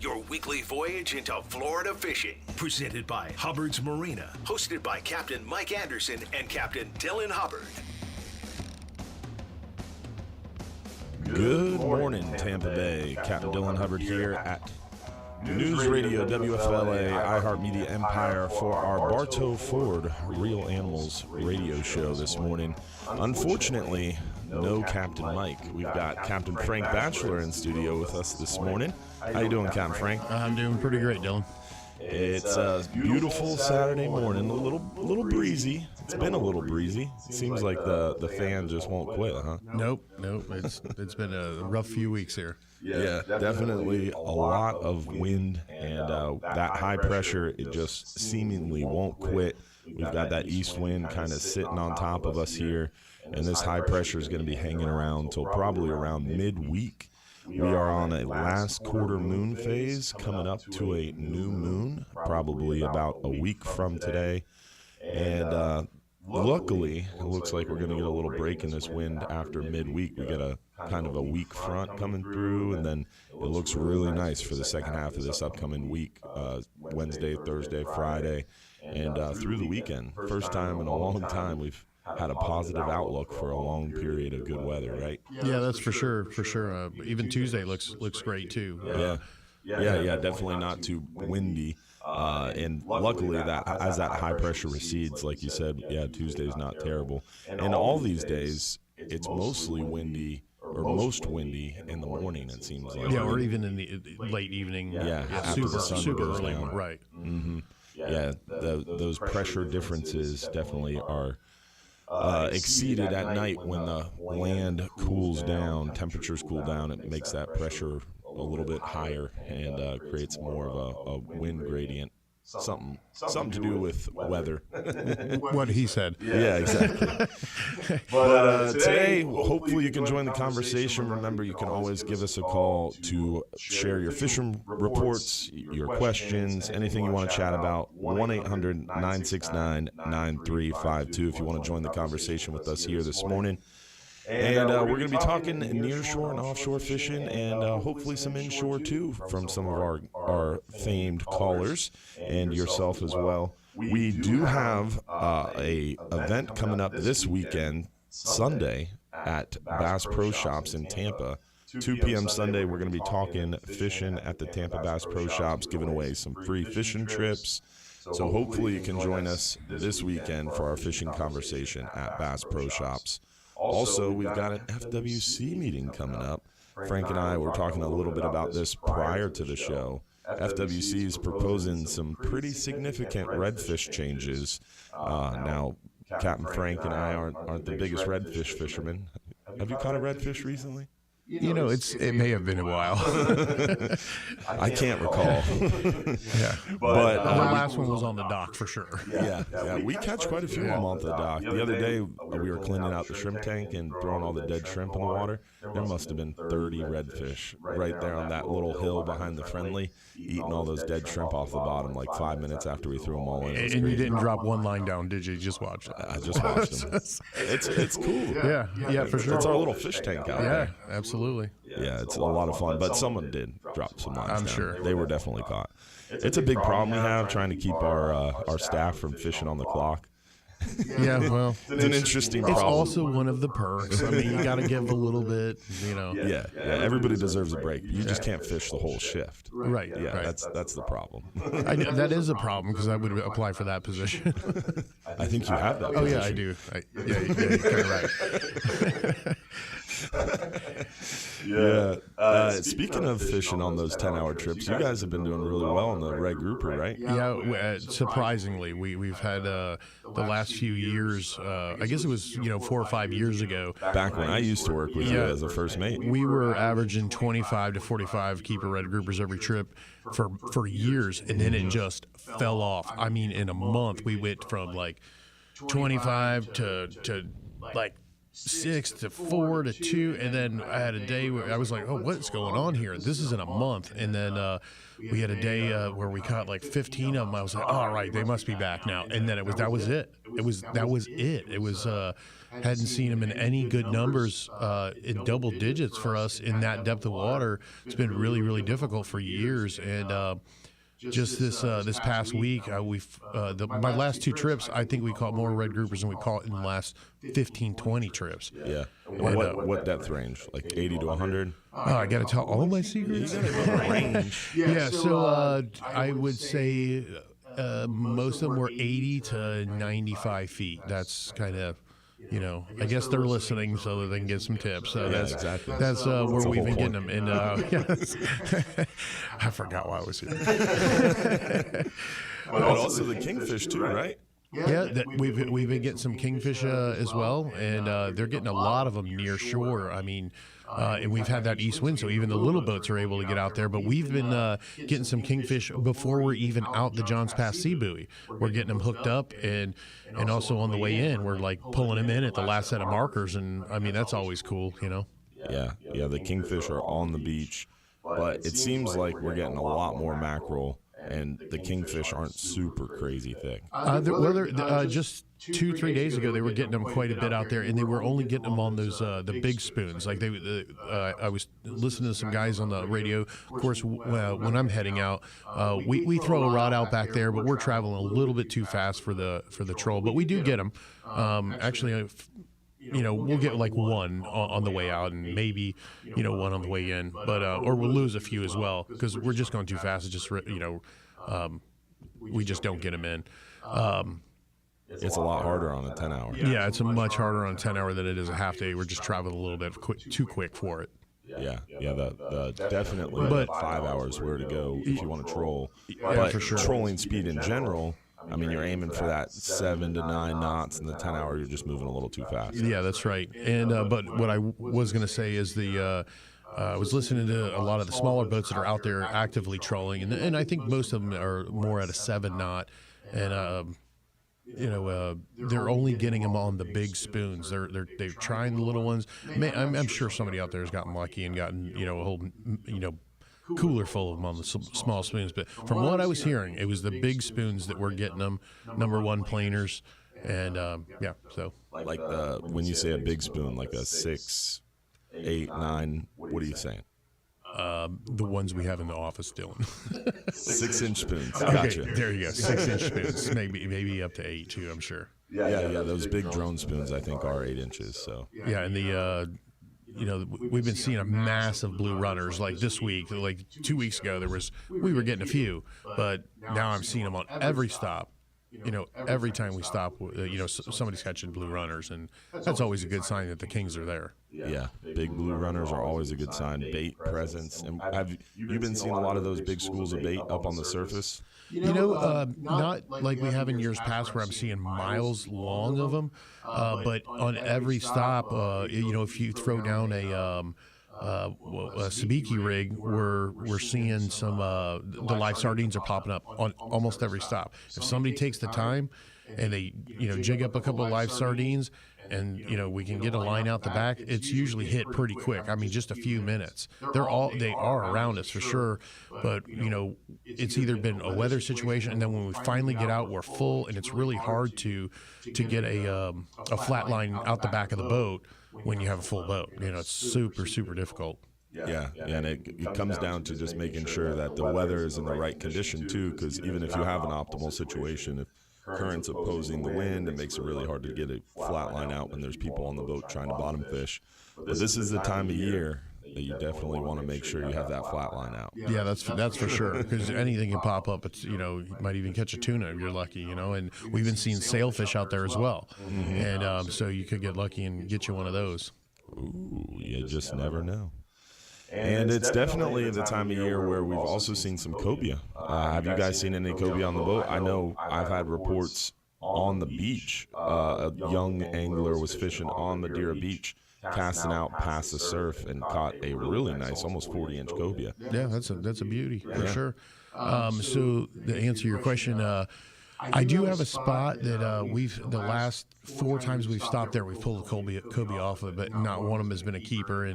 your weekly voyage into Florida fishing. Presented by Hubbard's Marina. Hosted by Captain Mike Anderson and Captain Dylan Hubbard. Good morning, Tampa Bay. Captain Dylan Hubbard here at News Radio WFLA iHeartMedia Empire for our Bartow Ford Real Animals radio show this morning. Unfortunately, no Captain Mike. We've got Captain Frank Bacheler in studio with us this morning. How you doing, Captain Frank? I'm doing pretty great, Dylan. It's a beautiful Saturday morning, a little breezy. It's been a little breezy. It seems like the fan just won't quit, huh? Nope. It's been a rough few weeks here. Yeah, definitely a lot of wind, and that high pressure, it just seemingly won't quit. We've got that east wind kind of sitting on top of us here, and this high pressure is going to be hanging around until probably around midweek. We are on a last quarter moon phase, coming up to a new moon, probably about a week from today. And luckily, it looks like we're going to get a little break in this wind after midweek. We got a kind of a weak front coming through, and then it looks really nice for the second half of this upcoming week, Wednesday, Thursday, Friday, and through the weekend. First time in a long time we've had a positive outlook for a long period of good weather, right? Yeah, that's for sure. Even Tuesday looks great too. Yeah, definitely not too windy. And luckily, that as that high pressure recedes, like you said, Tuesday's not terrible. And all these days, it's mostly windy, or most windy in the morning, it seems like. Yeah, or even in the late evening. After the sun goes early, down. right. Mm-hmm. Yeah, those pressure differences definitely are exceeded at night when the land cools down, temperatures cool down. It makes that pressure a little bit higher and creates more of a wind gradient. Something to do with weather. What he said. Yeah, exactly. But today, hopefully you can join the conversation. Remember, you can always give us a call to share your fishing reports, your questions, anything you want to chat about. 1-800-969-9352 if you want to join the conversation with us here this morning. And we're going to be talking nearshore and offshore fishing, and hopefully some inshore too from some of our famed callers and yourself as well. We do have a event coming up this weekend, Sunday, at Bass Pro Shops in Tampa. 2 p.m. Sunday, we're going to be talking fishing at the Tampa Bass Pro Shops, giving away some free fishing trips. So hopefully you can join us this weekend for our fishing conversation at Bass Pro Shops. Also, we've got an FWC meeting coming up. Frank and I were talking a little bit about this prior to the show. FWC is proposing some pretty significant redfish changes. Now, Captain Frank and I aren't the biggest redfish fishermen. Have you caught a redfish recently? You know, it may have been a while. I can't recall. Yeah, but the last one was on the dock for sure. Yeah, we catch quite a few of them off the dock. The other day, we were cleaning out the shrimp tank and throwing all the dead shrimp in the water. There must have been 30 redfish right there on that little hill behind the Friendly, eating all those dead shrimp off the bottom like 5 minutes after we threw them all in. And you didn't drop one line down, did you? You just watched it. I just watched them. It's cool. Yeah, for sure. It's our little fish tank out there. Yeah, absolutely. Yeah, it's a lot of fun, but someone did drop some lines I'm down. sure. They were definitely caught. It's a big problem we have trying to keep our staff from fishing on the clock. Yeah, well, it's an interesting problem. It's also one of the perks. I mean, you got to give a little bit, you know. Yeah, everybody deserves a break. You just can't fish the whole shift. Right. Yeah, right. That's the problem. That is a problem because I would apply for that position. I think you have that position. Oh, yeah, I do. You're kind of right. Speaking of fishing on those 10-hour trips, you guys have been doing really well on the red grouper, right? Yeah, surprisingly, we've had the last few years. I guess it was 4 or 5 years ago. Back when I used to work with you as a first mate, we were averaging 25 to 45 keeper red groupers every trip for years, and then it just fell off. I mean, in a month we went from like 25 to like 6 to 4 to 2, and then I had a day where I was like, oh, what's going on here? This isn't a month. And then we had a day where we caught like 15 of them. I was like, all right, they must be back now. And then that was it. It was hadn't seen them in any good numbers in double digits for us in that depth of water. It's been really, really difficult for years. And just this past week, my last 2 trips, I think we caught more red groupers than we caught in the last 15, 20 trips. Yeah. What depth range? Like 80 to 100? I got to tell all my secrets. Range. Yeah, so I would say most of them were 80 to 95 feet. That's kind of, I guess they're listening so that they can get some tips. So that's where we've been getting them. And I forgot why I was here. But also the kingfish too, right? Yeah, we've been getting some kingfish as well, and they're getting a lot of them near shore. I mean, and we've had that east wind, so even the little boats are able to get out there. But we've been getting some kingfish before we're even out the Johns Pass Sea Buoy. We're getting them hooked up, and also on the way in, we're like pulling them in at the last set of markers, and I mean that's always cool, Yeah, the kingfish are on the beach, but it seems like we're getting a lot more mackerel. And the kingfish aren't super crazy thick. Just 2-3 days ago, they were getting them quite a bit out there, and they were only getting them on those the big spoons. Like I was listening to some guys on the radio. Of course, when I'm heading out, we throw a rod out back there, but we're traveling a little bit too fast for the troll. But we do get them. Actually, we'll get like one on the way out and maybe, one on the way in, but, or we'll lose a few as well because we're just going too fast. It's just, we just don't get them in. It's a lot harder on a 10-hour. Yeah, it's a much harder on a 10-hour than it is a half day. We're just traveling a little bit too quick for it. Yeah, definitely. But 5 hours where to go if you want to troll. Yeah, but for sure. Trolling speed in general, I mean, you're aiming for that 7 to 9 knots, and the 10-hour, you're just moving a little too fast. Yeah, that's right. And but what I was going to say is I was listening to a lot of the smaller boats that are out there actively trolling, and I think most of them are more at a 7 knot, and they're only getting them on the big spoons. They're trying the little ones. I'm sure somebody out there has gotten lucky and gotten a whole cooler full of them on the small spoons, but from what I was hearing, it was the big spoons that were getting them, number 1 planers, and so like when you say a big spoon, like a 6, 8, 9, what are you saying? The ones we have in the office, Dylan. 6-inch spoons. Okay, Gotcha. there you go. 6-inch spoons, maybe up to 8 too. I'm sure. Yeah. Those big drone spoons, I think, are 8 inches. So yeah, and the. We've been seeing a massive blue runners like this week. Like 2 weeks ago, we were getting a few, but now I'm seeing them on every stop. Every time we stop, somebody's catching blue runners, and that's always a good sign that the kings are there. Yeah, big blue runners are always a good sign. Bait presence, and have you been seeing a lot of those big schools of bait up on the surface? Not like we have in years past where I'm seeing miles long of them, but on every stop, if you throw down a sabiki rig, we're seeing some the live sardines are popping up on almost every stop. If somebody takes the time and they jig up a couple of live sardines and we can get a line out the back, it's usually hit pretty quick. I mean, just a few minutes. They are around us for sure, but it's either been a weather situation, and then when we finally get out, we're full, and it's really hard to get a flat line out the back of the boat when you have a full boat. It's super, super difficult. Yeah, and it comes down to just making sure that the weather is in the right condition too, because even if you have an optimal situation, if currents opposing the wind, it makes it really hard to get a flat line out when there's people on the boat trying to bottom fish. But this is the time of year that you definitely want to make sure you have that flat line out. Yeah, that's for sure, because anything can pop up. It's you might even catch a tuna if you're lucky, and we've been seeing sailfish out there as well, and so you could get lucky and get you one of those. Ooh, you just never know. And it's definitely the time of year where we've also seen some cobia. Have you guys seen any cobia on the boat? I know I've had reports on the beach. A young angler was fishing on Madeira Beach, casting out past the surf, and caught a really nice, almost 40-inch cobia. Yeah, that's a beauty for sure. So to answer your question, I do have a spot that the last 4 times we've stopped there, we've pulled a Kobe off of it, but not one of them has been a keeper.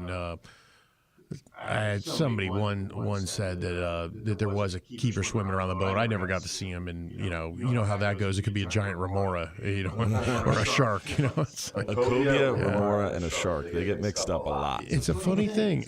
And somebody one said that there was a keeper swimming around the boat. I never got to see him, and you know how that goes. It could be a giant remora, or a shark. It's like, a cobia, remora, and a shark. They get mixed up a lot. It's a funny thing.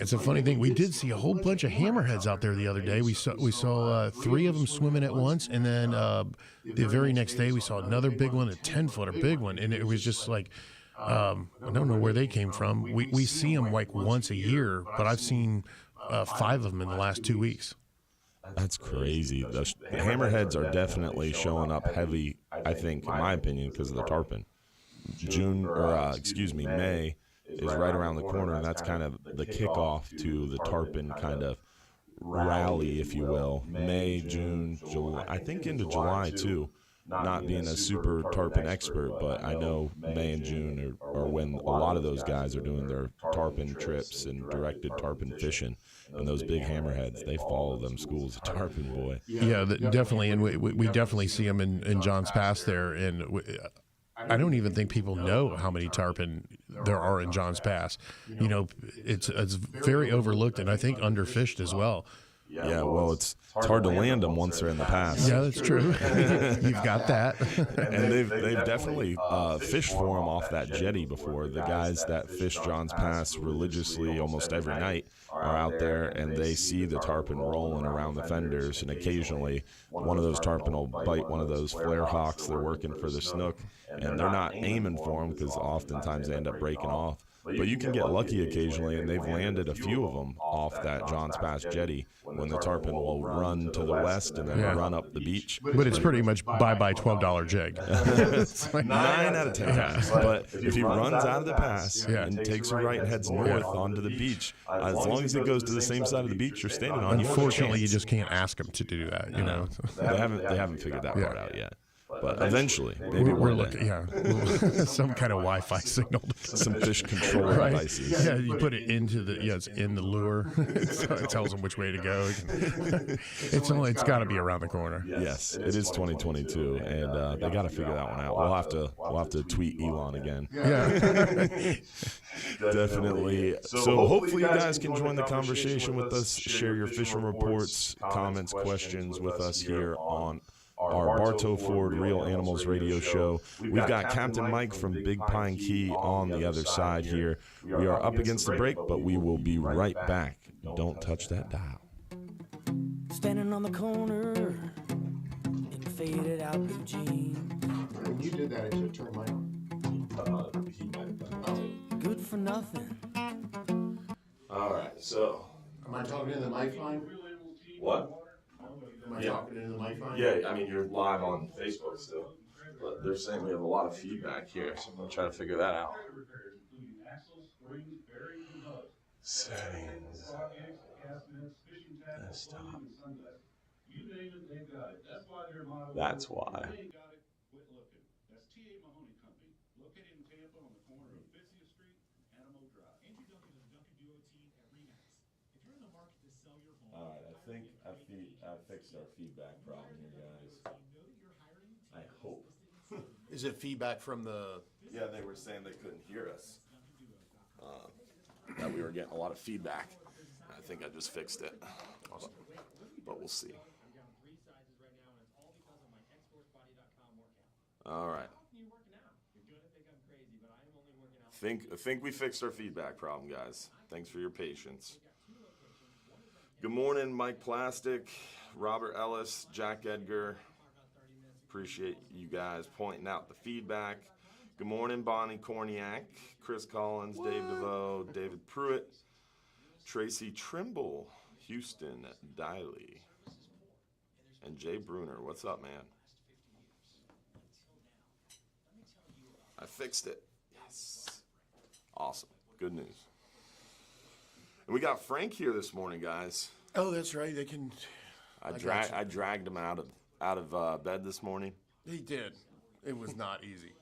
We did see a whole bunch of hammerheads out there the other day. We saw 3 of them swimming at once, and then the very next day we saw another big one, a 10-footer big one, and it was just like. I don't know where they came from. We see them like once a year, but I've seen 5 of them in the last 2 weeks. That's crazy. The hammerheads are definitely showing up heavy, I think, in my opinion, because of the tarpon. May is right around the corner, and that's kind of the kickoff to the tarpon kind of rally, if you will. May, June, July, I think into July too. Not being a super tarpon expert, but I know May and June are when a lot of those guys are doing their tarpon trips and directed tarpon fishing. And those big hammerheads, they follow them schools of tarpon, boy. Yeah, definitely. And we definitely see them in John's Pass there. And I don't even think people know how many tarpon there are in John's Pass. You know, it's very overlooked and I think underfished as well. Yeah, well, it's hard to land them once they're in the pass. Yeah, that's true. You've got that. And they've definitely fished for them off that jetty before. The guys that fish John's Pass religiously almost every night are out there, and they see the tarpon rolling around the fenders, and occasionally one of those tarpon will bite one of those flare hawks. They're working for the snook, and they're not aiming for them because oftentimes they end up breaking off. But you can get lucky occasionally, and they've landed a few of them off that John's Pass jetty when the tarpon will run to the west and then run up the beach. But it's pretty much bye-bye $12 jig. It's like 9 out of 10 times. But if he runs out of the pass and takes a right and heads north onto the beach, as long as it goes to the same side of the beach you're standing on, unfortunately, you just can't ask them to do that. You know, they haven't figured that part out yet. But eventually, maybe we're looking, some kind of Wi-Fi signal. Some fish control devices. Yeah, you put it into it's in the lure. It tells them which way to go. It's got to be around the corner. Yes, it is 2022, and they got to figure that one out. We'll have to tweet Elon again. Yeah, definitely. So hopefully you guys can join the conversation with us. Share your fishing reports, comments, questions with us here on our Bartow Ford Real Animals radio show. We've got Captain Mike from Big Pine Key on the other side here. We are up against the break, but we will be right back. Don't touch that dial. Standing on the corner in faded out blue jeans. When you did that, I should turn mine on. Good for nothing. All right, so. Am I talking in the mic line? What? Am I talking into the mic line? Yeah, I mean, you're live on Facebook still. But they're saying we have a lot of feedback here, so I'm going to try to figure that out. Settings. Desktop. That's why. All right, I fixed our feedback problem here, guys. I hope. Is it feedback from the? Yeah, they were saying they couldn't hear us. That we were getting a lot of feedback. I think I just fixed it, but we'll see. All right. Think we fixed our feedback problem, guys. Thanks for your patience. Good morning, Mike Plastic, Robert Ellis, Jack Edgar. Appreciate you guys pointing out the feedback. Good morning, Bonnie Korniak, Chris Collins, Dave DeVoe, David Pruitt, Tracy Trimble, Houston Diley, and Jay Bruner. What's up, man? I fixed it. Yes. Awesome. Good news. And we got Frank here this morning, guys. Oh, that's right. They can. I dragged him out of bed this morning. He did. It was not easy.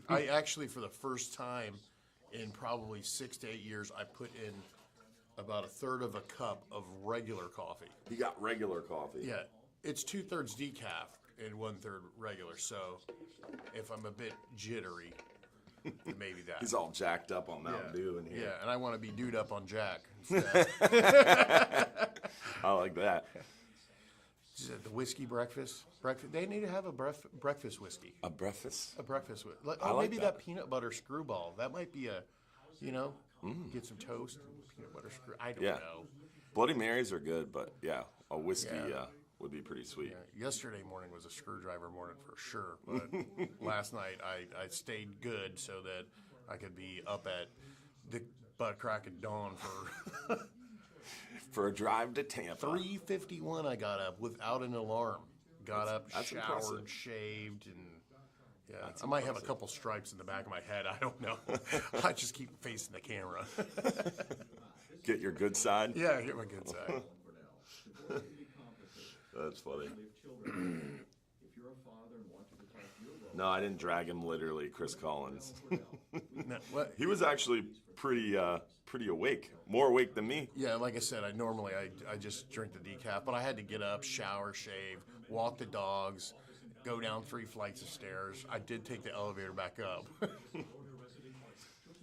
I actually, for the first time in probably 6 to 8 years, I put in about a third of a cup of regular coffee. You got regular coffee. Yeah, it's 2/3 decaf, and 1/3 regular. So if I'm a bit jittery, maybe that. He's all jacked up on Mountain Dew in here. Yeah, and I want to be dude up on Jack instead. I like that. Is it the whiskey breakfast? They need to have a breakfast whiskey. A breakfast? A breakfast whiskey. I like maybe that. that peanut butter screwball. That might be a, get some toast and peanut butter screw. I don't know. Bloody Marys are good, but a whiskey would be pretty sweet. Yeah. Yesterday morning was a screwdriver morning for sure, but last night I stayed good so that I could be up at the butt crack of dawn for for a drive to Tampa. 3:51. I got up without an alarm. Got up, that's showered, impressive. Shaved, and I might have a couple stripes in the back of my head. I don't know. I just keep facing the camera. Get your good side? Yeah, get my good side. That's funny. No, I didn't drag him literally, Chris Collins. No, what? He was actually pretty awake, more awake than me. Yeah, like I said, I just drink the decaf, but I had to get up, shower, shave, walk the dogs, go down 3 flights of stairs. I did take the elevator back up.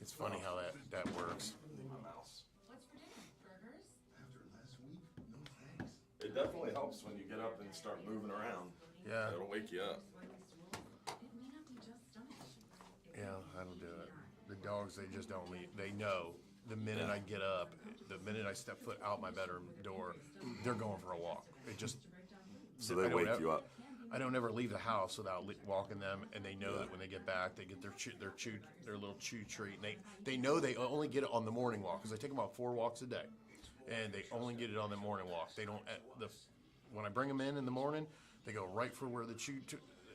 It's funny how that works. It definitely helps when you get up and start moving around. Yeah. It'll wake you up. Yeah, that'll do it. The dogs, they just don't leave. They know the minute I get up, the minute I step foot out my bedroom door, they're going for a walk. So they wake you up. I don't ever leave the house without walking them, and they know that when they get back, they get their little chew treat. And they know they only get it on the morning walk because I take them out 4 walks a day, and they only get it on the morning walk. They don't when I bring them in the morning, they go right for where the chew.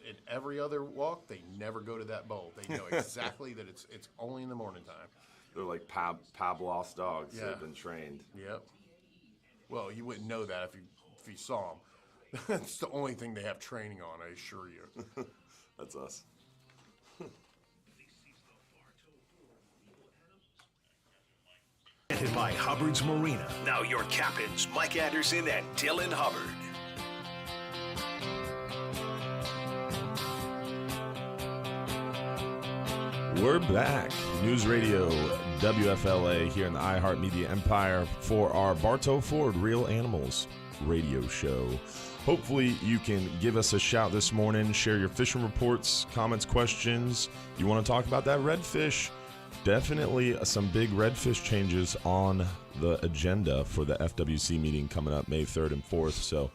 In every other walk, they never go to that bowl. They know exactly that it's only in the morning time. They're like Pavlov's dogs. Yeah. They've been trained. Yep. Well, you wouldn't know that if you saw them. That's the only thing they have training on, I assure you. That's us. Presented by Hubbard's Marina. Now your captains, Mike Anderson and Dylan Hubbard. We're back. News Radio WFLA here in the iHeartMedia Empire for our Bartow Ford Real Animals radio show. Hopefully you can give us a shout this morning, share your fishing reports, comments, questions. You want to talk about that redfish? Definitely some big redfish changes on the agenda for the FWC meeting coming up May 3rd and 4th. So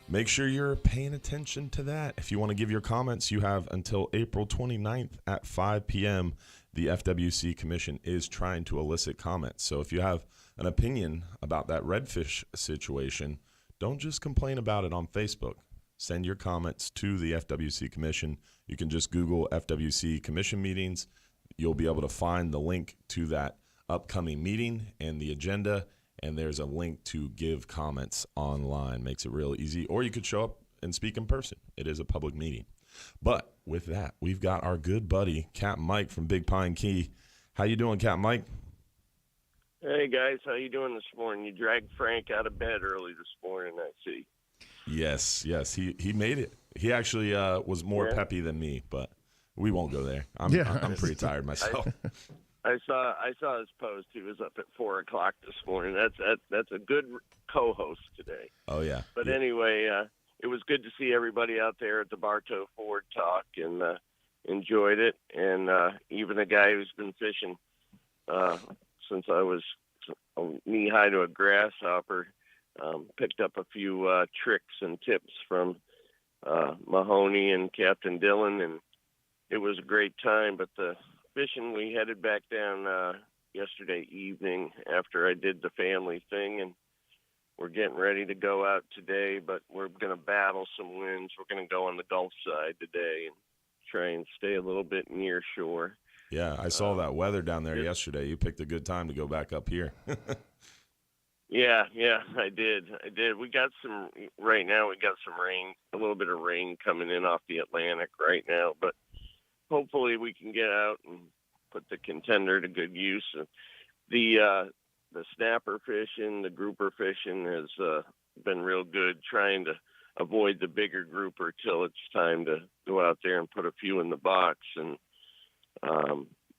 make sure you're paying attention to that. If you want to give your comments, you have until April 29th at 5 p.m. The FWC Commission is trying to elicit comments. So if you have an opinion about that redfish situation, don't just complain about it on Facebook. Send your comments to the FWC Commission. You can just Google FWC Commission meetings. You'll be able to find the link to that upcoming meeting and the agenda, and there's a link to give comments online. Makes it real easy. Or you could show up and speak in person. It is a public meeting. But with that, we've got our good buddy, Capt Mike from Big Pine Key. How you doing, Capt Mike? Hey, guys. How you doing this morning? You dragged Frank out of bed early this morning, I see. Yes. He made it. He actually was more peppy than me, but we won't go there. I'm pretty tired myself. I saw his post. He was up at 4 o'clock this morning. That's a good co-host today. Oh, yeah. But anyway, it was good to see everybody out there at the Bartow Ford talk, and enjoyed it. And even a guy who's been fishing since I was knee-high to a grasshopper picked up a few tricks and tips from Mahoney and Captain Dylan, and it was a great time. But the fishing, we headed back down yesterday evening after I did the family thing, and we're getting ready to go out today, but we're going to battle some winds. We're going to go on the Gulf side today and try and stay a little bit near shore. Yeah, I saw that weather down there yesterday. You picked a good time to go back up here. Yeah, I did. We got right now we got some rain, a little bit of rain coming in off the Atlantic right now, but hopefully we can get out and put the contender to good use. The snapper fishing, the grouper fishing has been real good. avoid the bigger grouper till it's time to go out there and put a few in the box. And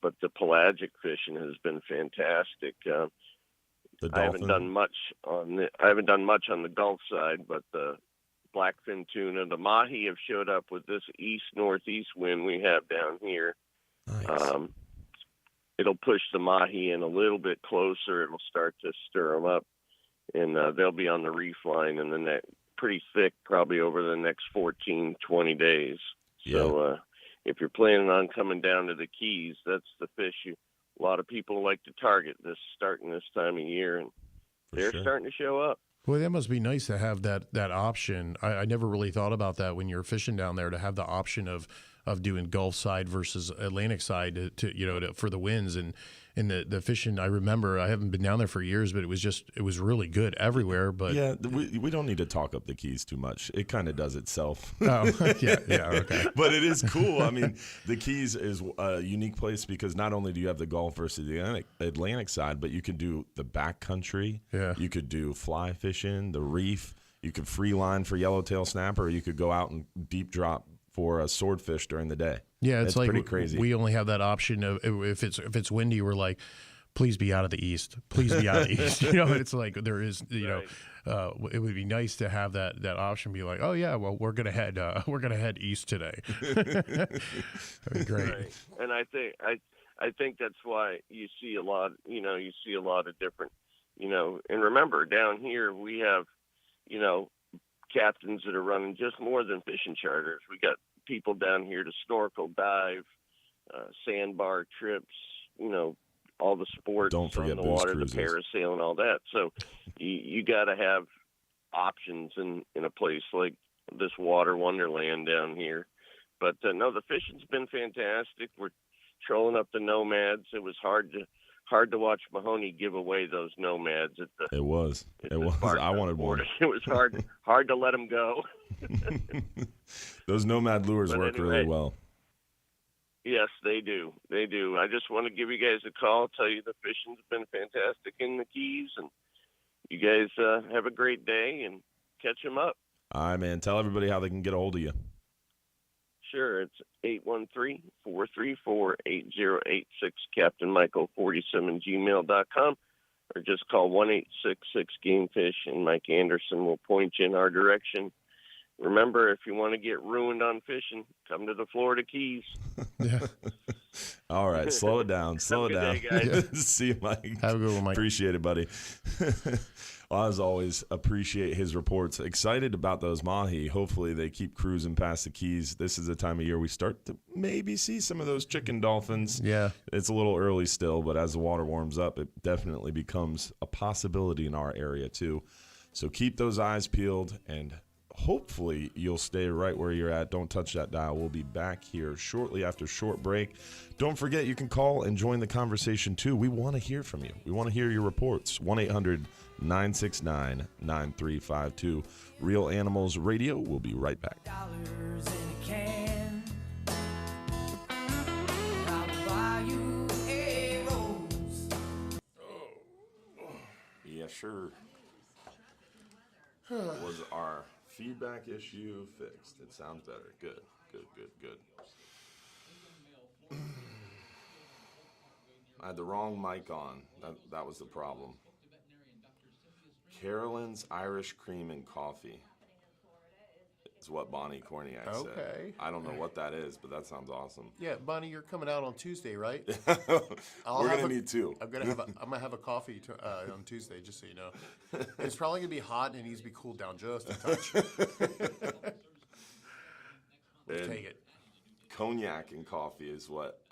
but the pelagic fishing has been fantastic. I haven't done much on the Gulf side, but the blackfin tuna, the mahi have showed up with this east-northeast wind we have down here. Nice. It'll push the mahi in a little bit closer. It'll start to stir them up, and they'll be on the reef line in the pretty thick, probably over the next 14, 20 days. Yeah. So if you're planning on coming down to the Keys, that's the fish a lot of people like to target starting this time of year, and they're starting to show up. Well, that must be nice to have that option. I never really thought about that when you're fishing down there, to have the option of doing Gulf side versus Atlantic side for the winds and the fishing. I remember, I haven't been down there for years, but it was really good everywhere. But yeah, we don't need to talk up the Keys too much. It kind of does itself. Oh, yeah, okay. But it is cool. I mean, the Keys is a unique place because not only do you have the Gulf versus the Atlantic side, but you can do the backcountry. Yeah. You could do fly fishing, the reef. You could free line for yellowtail snapper. Or you could go out and deep drop for a swordfish during the day. Yeah, it's like pretty crazy. We only have that option of if it's windy, we're like, please be out of the east. Please be out of the east. It's like there is, Right. It would be nice to have that option. Be like, oh yeah, well we're gonna head east today. That'd be great. Right. And I think that's why you see a lot. You see a lot of different. And remember, down here we have, captains that are running just more than fishing charters. We got people down here to snorkel, dive, sandbar trips, all the sports Don't forget on the booze water, cruises. the parasail and all that. So you got to have options in a place like this water wonderland down here. But no, the fishing's been fantastic. We're trolling up the nomads. It was hard to watch Mahoney give away those nomads at the. It was. I wanted one. It was hard to let them go. Those nomad lures work really well. Yes, they do. They do. I just want to give you guys a call, tell you the fishing's been fantastic in the Keys, and you guys have a great day and catch them up. All right, man. Tell everybody how they can get a hold of you. Sure, it's 813-434-8086, CaptainMichael47gmail.com, or just call 1-866-GAMEFISH, and Mike Anderson will point you in our direction. Remember, if you want to get ruined on fishing, come to the Florida Keys. Yeah. All right, slow it down. Slow it down. Have a good day, guys. See you, Mike. Have a good one, Mike. Appreciate it, buddy. Well, as always, appreciate his reports. Excited about those mahi. Hopefully they keep cruising past the Keys. This is the time of year we start to maybe see some of those chicken dolphins. Yeah. It's a little early still, but as the water warms up, it definitely becomes a possibility in our area too. So keep those eyes peeled, and hopefully you'll stay right where you're at. Don't touch that dial. We'll be back here shortly after a short break. Don't forget, you can call and join the conversation too. We want to hear from you. We want to hear your reports. 1-800-969-9352. Real Animals Radio. We'll be right back. Dollars in a can. I'll buy you a rose. Yeah, sure. Was our feedback issue fixed? It sounds better. Good. I had the wrong mic on. That was the problem. Carolyn's Irish Cream and Coffee is what Bonnie Korniak said. Okay. I don't know what that is, but that sounds awesome. Yeah, Bonnie, you're coming out on Tuesday, right? We're gonna need two. I'm gonna have a coffee on Tuesday, just so you know. It's probably gonna be hot and it needs to be cooled down just a touch. We'll take it. Cognac and coffee is what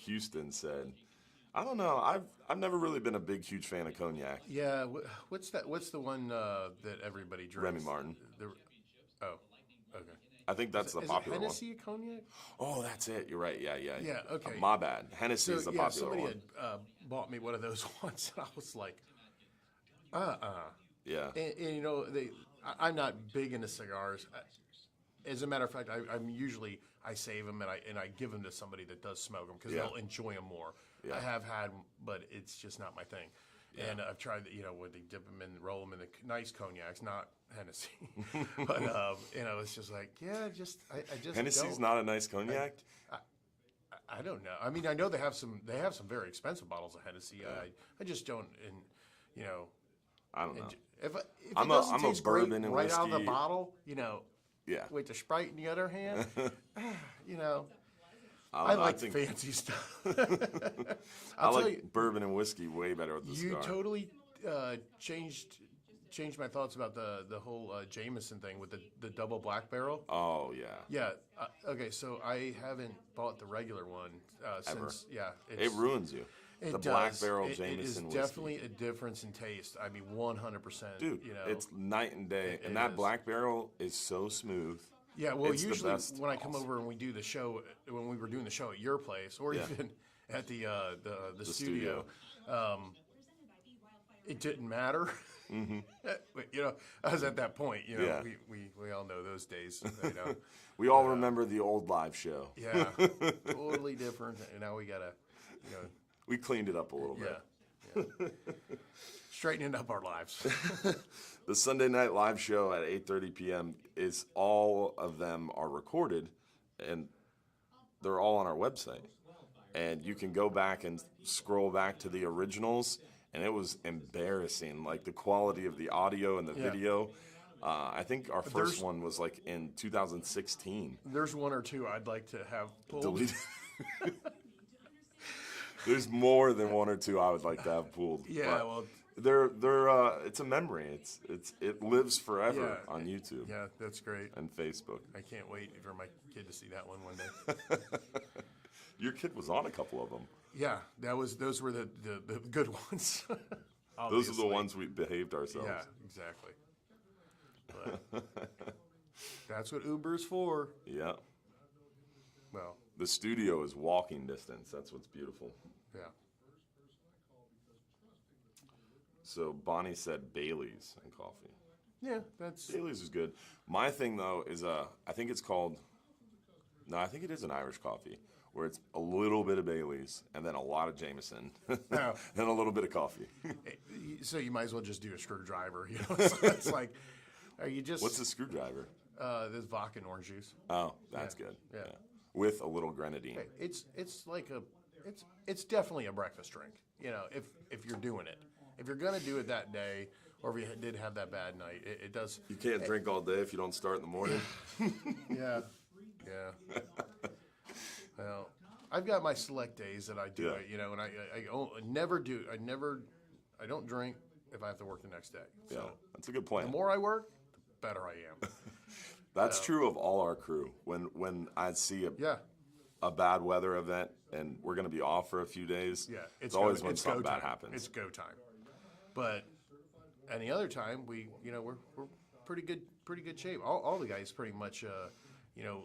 Houston said. I don't know. I've never really been a huge fan of cognac. Yeah, what's that? What's the one that everybody drinks? Remy Martin. Oh, okay. I think that's the Is popular one. Hennessy a cognac? Oh, that's it. You're right. Yeah. Yeah, okay. My bad. Hennessy is the popular somebody one. had bought me one of those once, and I was like, Yeah. And you know, I'm not big into cigars. As a matter of fact, I save them and I give them to somebody that does smoke them because they'll enjoy them more. Yeah. I have had, but it's just not my thing. And I've tried, when they dip them in, roll them in the nice cognacs, not Hennessy. But it's just like, I just Hennessy's don't. not a nice cognac. I don't know. I mean, I know they have some very expensive bottles of Hennessy. Yeah. I just don't, I don't know. If it I'm doesn't a taste great bourbon and right out of the whiskey- bottle, Yeah. with the Sprite in the other hand, I like fancy stuff. I like bourbon and whiskey way better with the You cigar. totally changed my thoughts about the whole Jameson thing with the double black barrel. Oh, yeah. Yeah. Okay. So I haven't bought the regular one since. Yeah. It ruins you. The black barrel Jameson It is whiskey. definitely a difference in taste. I mean, 100%. Dude, it's night and day. And that is. black barrel is so smooth. Yeah, well, It's the usually best. when I come over and we do the show, when we were doing the show at your place, or Yeah. even at the studio, it didn't matter. Mm-hmm. I was at that point. Yeah. We all know those days. We all remember the old live show. Yeah, totally different. And now we gotta, We cleaned it up a little bit. yeah. Straightening up our lives. The Sunday night live show at 8:30 p.m. is all of them are recorded, and they're all on our website. And you can go back and scroll back to the originals, and it was embarrassing, like the quality of the audio and the Yeah. video. I think our first There's- one was like in 2016. There's one or two I'd like to have pulled. Deleted. There's more than one or two I would like to have pulled. Yeah, but well, they're it's a memory. It lives forever Yeah. on YouTube Yeah, that's great. and Facebook. I can't wait for my kid to see that one day. Your kid was on a couple of them. Yeah, those were the good ones. Those are the Obviously. ones we behaved ourselves. Yeah, exactly. But that's what Uber's for. Yeah. Well, The studio is walking distance. That's what's beautiful. yeah. So Bonnie said Bailey's and coffee. Yeah, that's Bailey's is good. My thing though is I think it's called. No, I think it is an Irish coffee where it's a little bit of Bailey's and then a lot of Jameson Oh. and a little bit of coffee. so you might as well just do a screwdriver. It's like, are you just What's a screwdriver? this vodka and orange juice? Oh, that's good. Yeah. With a little grenadine. It's like it's definitely a breakfast drink. If you're doing it, if you're gonna do it that day, or if you did have that bad night, it does. You can't drink all day if you don't start in the morning. Yeah, yeah. Well, I've got my select days that I do Yeah. it, and I don't drink if I have to work the next day. Yeah, So that's a good the plan. more I work, the better I am. That's true of all our crew. When I see Yeah, a bad weather event and we're going to be off for a few days, yeah. it's always when it's something go bad time. happens. It's go time. But any other time, we're pretty good shape. All the guys pretty much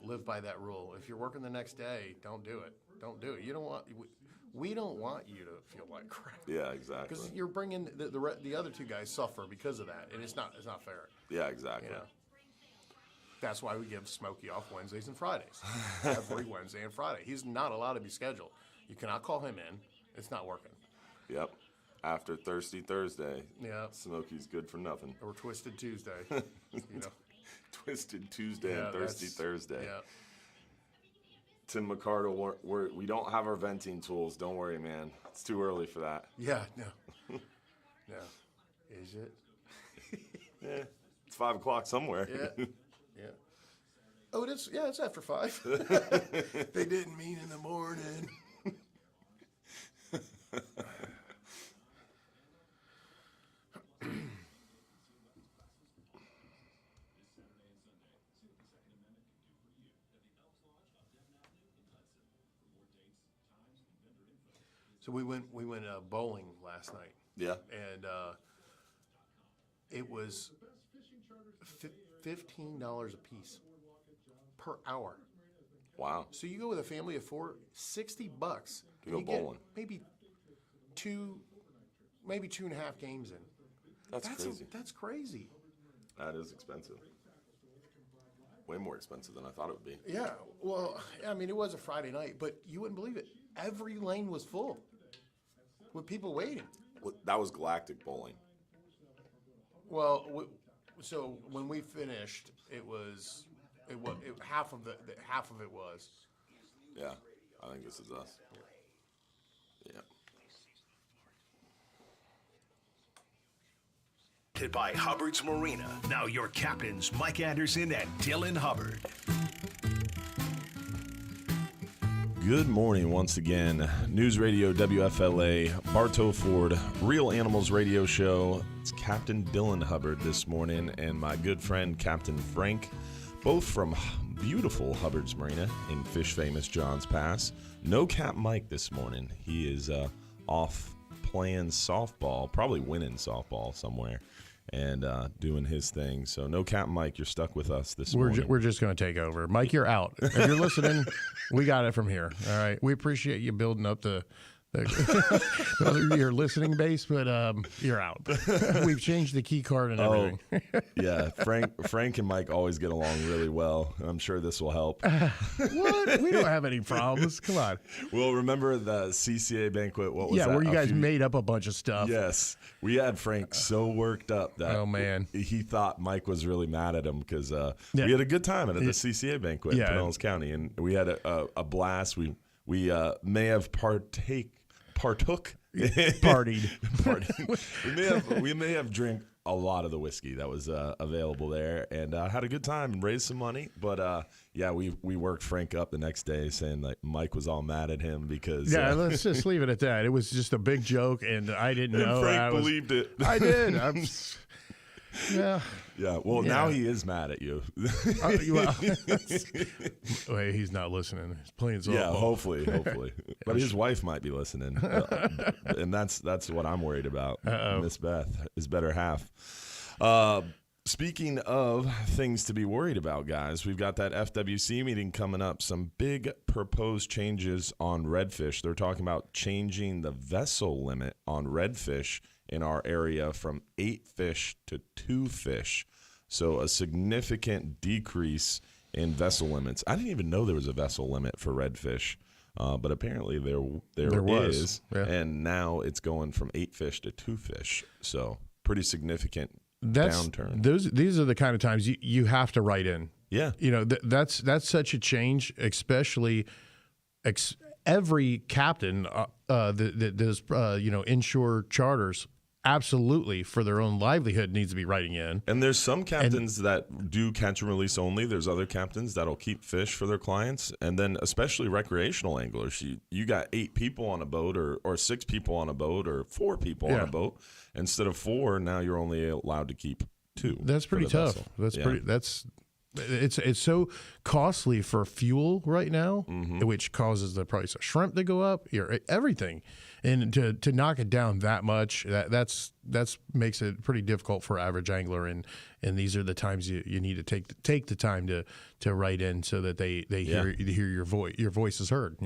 live by that rule. If you're working the next day, don't do it. Don't do it. You don't want. We don't want you to feel like crap. Yeah, exactly. Because you're bringing the other two guys suffer because of that, and it's not fair. Yeah, exactly. That's why we give Smokey off Wednesdays and Fridays, every Wednesday and Friday. He's not allowed to be scheduled. You cannot call him in. It's not working. Yep. After Thirsty Thursday, Yeah. Smokey's good for nothing. Or Twisted Tuesday. Twisted Tuesday and Thirsty that's- Thursday. Yeah. Tim McCardle, we don't have our venting tools. Don't worry, man. It's too early for that. Yeah. No. No. Is it? It's 5 o'clock somewhere. Yeah. Yeah. Oh, it's after 5. They didn't mean in the morning. So we went bowling last night. Yeah. And it was $15 a piece per hour. Wow. So you go with a family of 4, $60 To go You get bowling. maybe 2.5 games in. That's crazy. That's crazy. That is expensive. Way more expensive than I thought it would be. Yeah. Well, I mean, it was a Friday night, but you wouldn't believe it. Every lane was full with people waiting. That was Galactic Bowling. Well, so when we finished, it was half of it was. Yeah, I think this is us. Yeah. By Hubbard's Marina. Now your captains, Mike Anderson and Dylan Hubbard. Good morning once again. News Radio WFLA, Bartow Ford, Real Animals Radio Show. It's Captain Dylan Hubbard this morning and my good friend Captain Frank, both from beautiful Hubbard's Marina in fish famous Johns Pass. No Cap Mike this morning. He is off playing softball, probably winning softball somewhere, and doing his thing. So no Cap Mike, you're stuck with us this morning. We're just going to take over. Mike, you're out. If you're listening, we got it from here. All right. We appreciate you building up your listening base, but you're out. We've changed the key card and everything. Yeah, Frank and Mike always get along really well. I'm sure this will help. What? We don't have any problems. Come on. Well, remember the CCA banquet? What was that? Yeah, where you guys made up a bunch of stuff. Yes. We had Frank so worked up that he thought Mike was really mad at him because we had a good time at the CCA banquet in Pinellas County, and we had a blast. We may have partied. We may have drank a lot of the whiskey that was available there, and had a good time and raised some money. But we worked Frank up the next day, saying like Mike was all mad at him because let's just leave it at that. It was just a big joke, and I didn't know. Frank believed it. I did. Now he is mad at you. Wait, he's not listening. He's playing softball. Yeah, hopefully. But his wife might be listening, and that's what I'm worried about. Miss Beth, his better half. Speaking of things to be worried about, guys, we've got that FWC meeting coming up. Some big proposed changes on redfish. They're talking about changing the vessel limit on redfish in our area from 8 fish to 2 fish. So a significant decrease in vessel limits. I didn't even know there was a vessel limit for redfish, but apparently there is. Yeah. And now it's going from 8 fish to 2 fish. So pretty significant downturn. These are the kind of times you have to write in. Yeah. That's such a change, especially every captain that does inshore charters absolutely for their own livelihood needs to be writing in. And there's some captains that do catch and release only. There's other captains that'll keep fish for their clients. And then especially recreational anglers. You got 8 people on a boat or 6 people on a boat or 4 people on a boat. Instead of 4, now you're only allowed to keep 2. That's pretty tough. It's so costly for fuel right now, which causes the price of shrimp to go up, everything. And to knock it down that much, that's makes it pretty difficult for average angler. And these are the times you need to take the time to write in so that they hear your voice. Your voice is heard.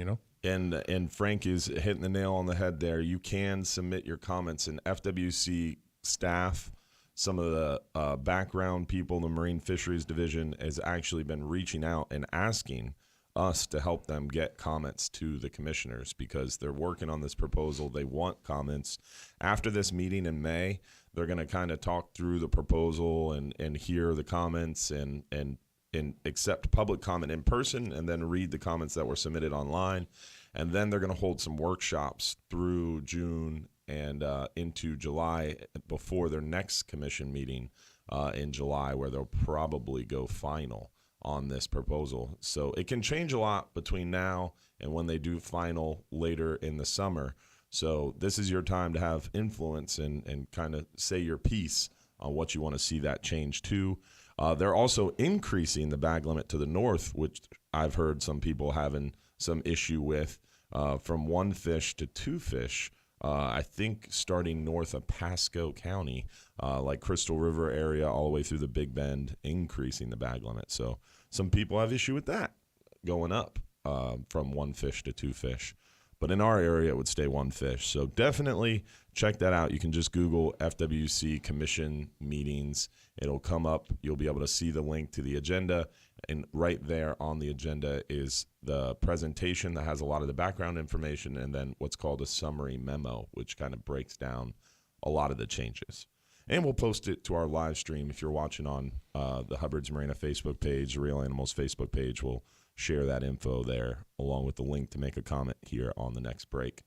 And Frank is hitting the nail on the head there. You can submit your comments, and FWC staff, some of the background people in the Marine Fisheries Division has actually been reaching out and asking us to help them get comments to the commissioners because they're working on this proposal. They want comments. After this meeting in May, they're going to kind of talk through the proposal and hear the comments and accept public comment in person and then read the comments that were submitted online. And then they're going to hold some workshops through June and into July before their next commission meeting in July, where they'll probably go final on this proposal. So it can change a lot between now and when they do final later in the summer. So this is your time to have influence and kind of say your piece on what you want to see that change to. They're also increasing the bag limit to the north, which I've heard some people having some issue with, from 1 fish to 2 fish. I think starting north of Pasco County, like Crystal River area, all the way through the Big Bend, increasing the bag limit. So some people have issue with that going up from 1 fish to 2 fish. But in our area, it would stay 1 fish. So definitely check that out. You can just Google FWC Commission meetings. It'll come up. You'll be able to see the link to the agenda. And right there on the agenda is the presentation that has a lot of the background information and then what's called a summary memo, which kind of breaks down a lot of the changes. And we'll post it to our live stream if you're watching on the Hubbard's Marina Facebook page, the Real Animals Facebook page. We'll share that info there along with the link to make a comment here on the next break.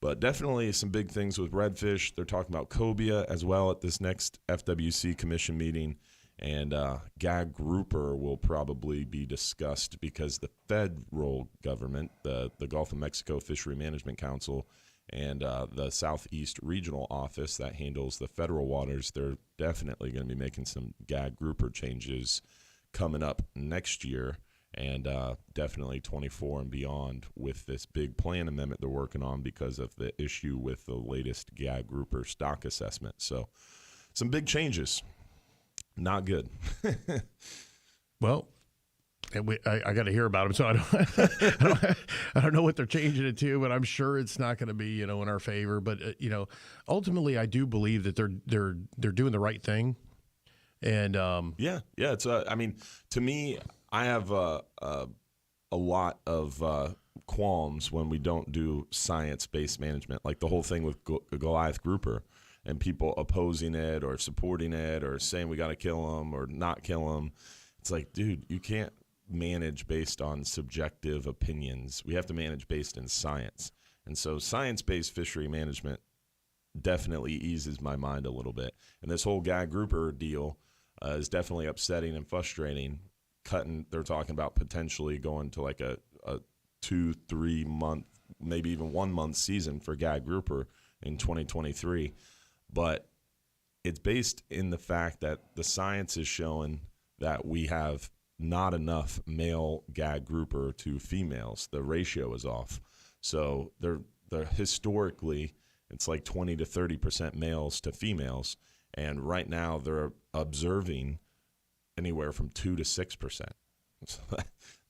But definitely some big things with redfish. They're talking about cobia as well at this next FWC commission meeting. And gag grouper will probably be discussed because the federal government, the Gulf of Mexico Fishery Management Council, and the Southeast Regional Office that handles the federal waters, they're definitely going to be making some gag grouper changes coming up next year. And definitely 24 and beyond with this big plan amendment they're working on because of the issue with the latest gag grouper stock assessment. So some big changes. Not good. Well, I got to hear about them, so I don't know what they're changing it to, but I'm sure it's not going to be in our favor. But ultimately, I do believe that they're doing the right thing. And yeah, it's I mean, to me, I have a lot of qualms when we don't do science-based management, like the whole thing with Goliath grouper and people opposing it or supporting it or saying we got to kill them or not kill them. It's like, dude, you can't manage based on subjective opinions. We have to manage based in science. And so science-based fishery management definitely eases my mind a little bit. And this whole gag grouper deal is definitely upsetting and frustrating. They're talking about potentially going to like a 2-3 month, maybe even 1 month season for gag grouper in 2023. But it's based in the fact that the science is showing that we have not enough male gag grouper to females. The ratio is off. So they're historically, it's like 20 to 30% males to females. And right now they're observing anywhere from 2 to 6%. So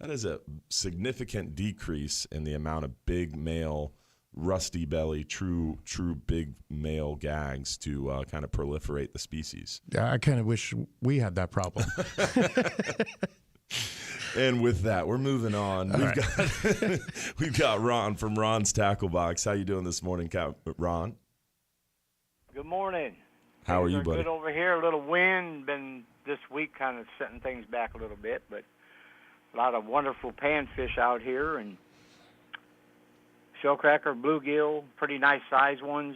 that is a significant decrease in the amount of big male, rusty belly, true big male gags to kind of proliferate the species. Yeah, I kind of wish we had that problem. And with that, we're moving on. We've got Ron from Ron's Tackle Box. How you doing this morning, Ron? Good morning. How are you, Things buddy? Good over here. A little wind. Been this week kind of setting things back a little bit, but a lot of wonderful panfish out here and shellcracker, bluegill, pretty nice size ones.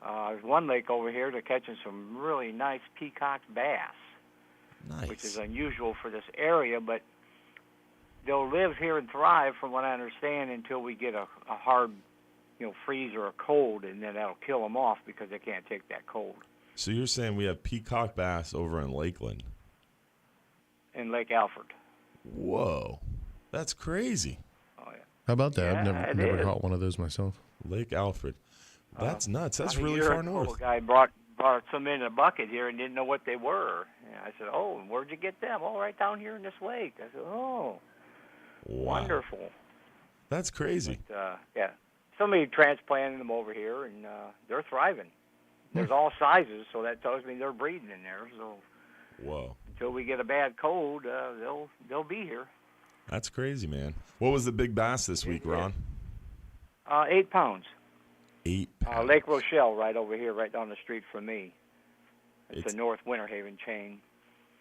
There's one lake over here they're catching some really nice peacock bass, which is unusual for this area, but they'll live here and thrive, from what I understand, until we get a hard, freeze or a cold, and then that'll kill them off because they can't take that cold. So you're saying we have peacock bass over in Lakeland? In Lake Alfred. Whoa, that's crazy. Oh, yeah. How about that? Yeah, I've never caught one of those myself. Lake Alfred. That's nuts. That's a really year far ago, north. A guy brought some in a bucket here and didn't know what they were. And I said, "Oh, and where'd you get them?" "Oh, right down here in this lake." I said, "Oh, Wow. wonderful." That's crazy. But, yeah, somebody transplanted them over here, and they're thriving. There's all sizes, so that tells me they're breeding in there. So Whoa. until we get a bad cold, they'll be here. That's crazy, man. What was the big bass this week, Ron? 8 pounds. 8 pounds. Lake Rochelle, right over here, right down the street from me. It's It's- a North Winter Haven chain.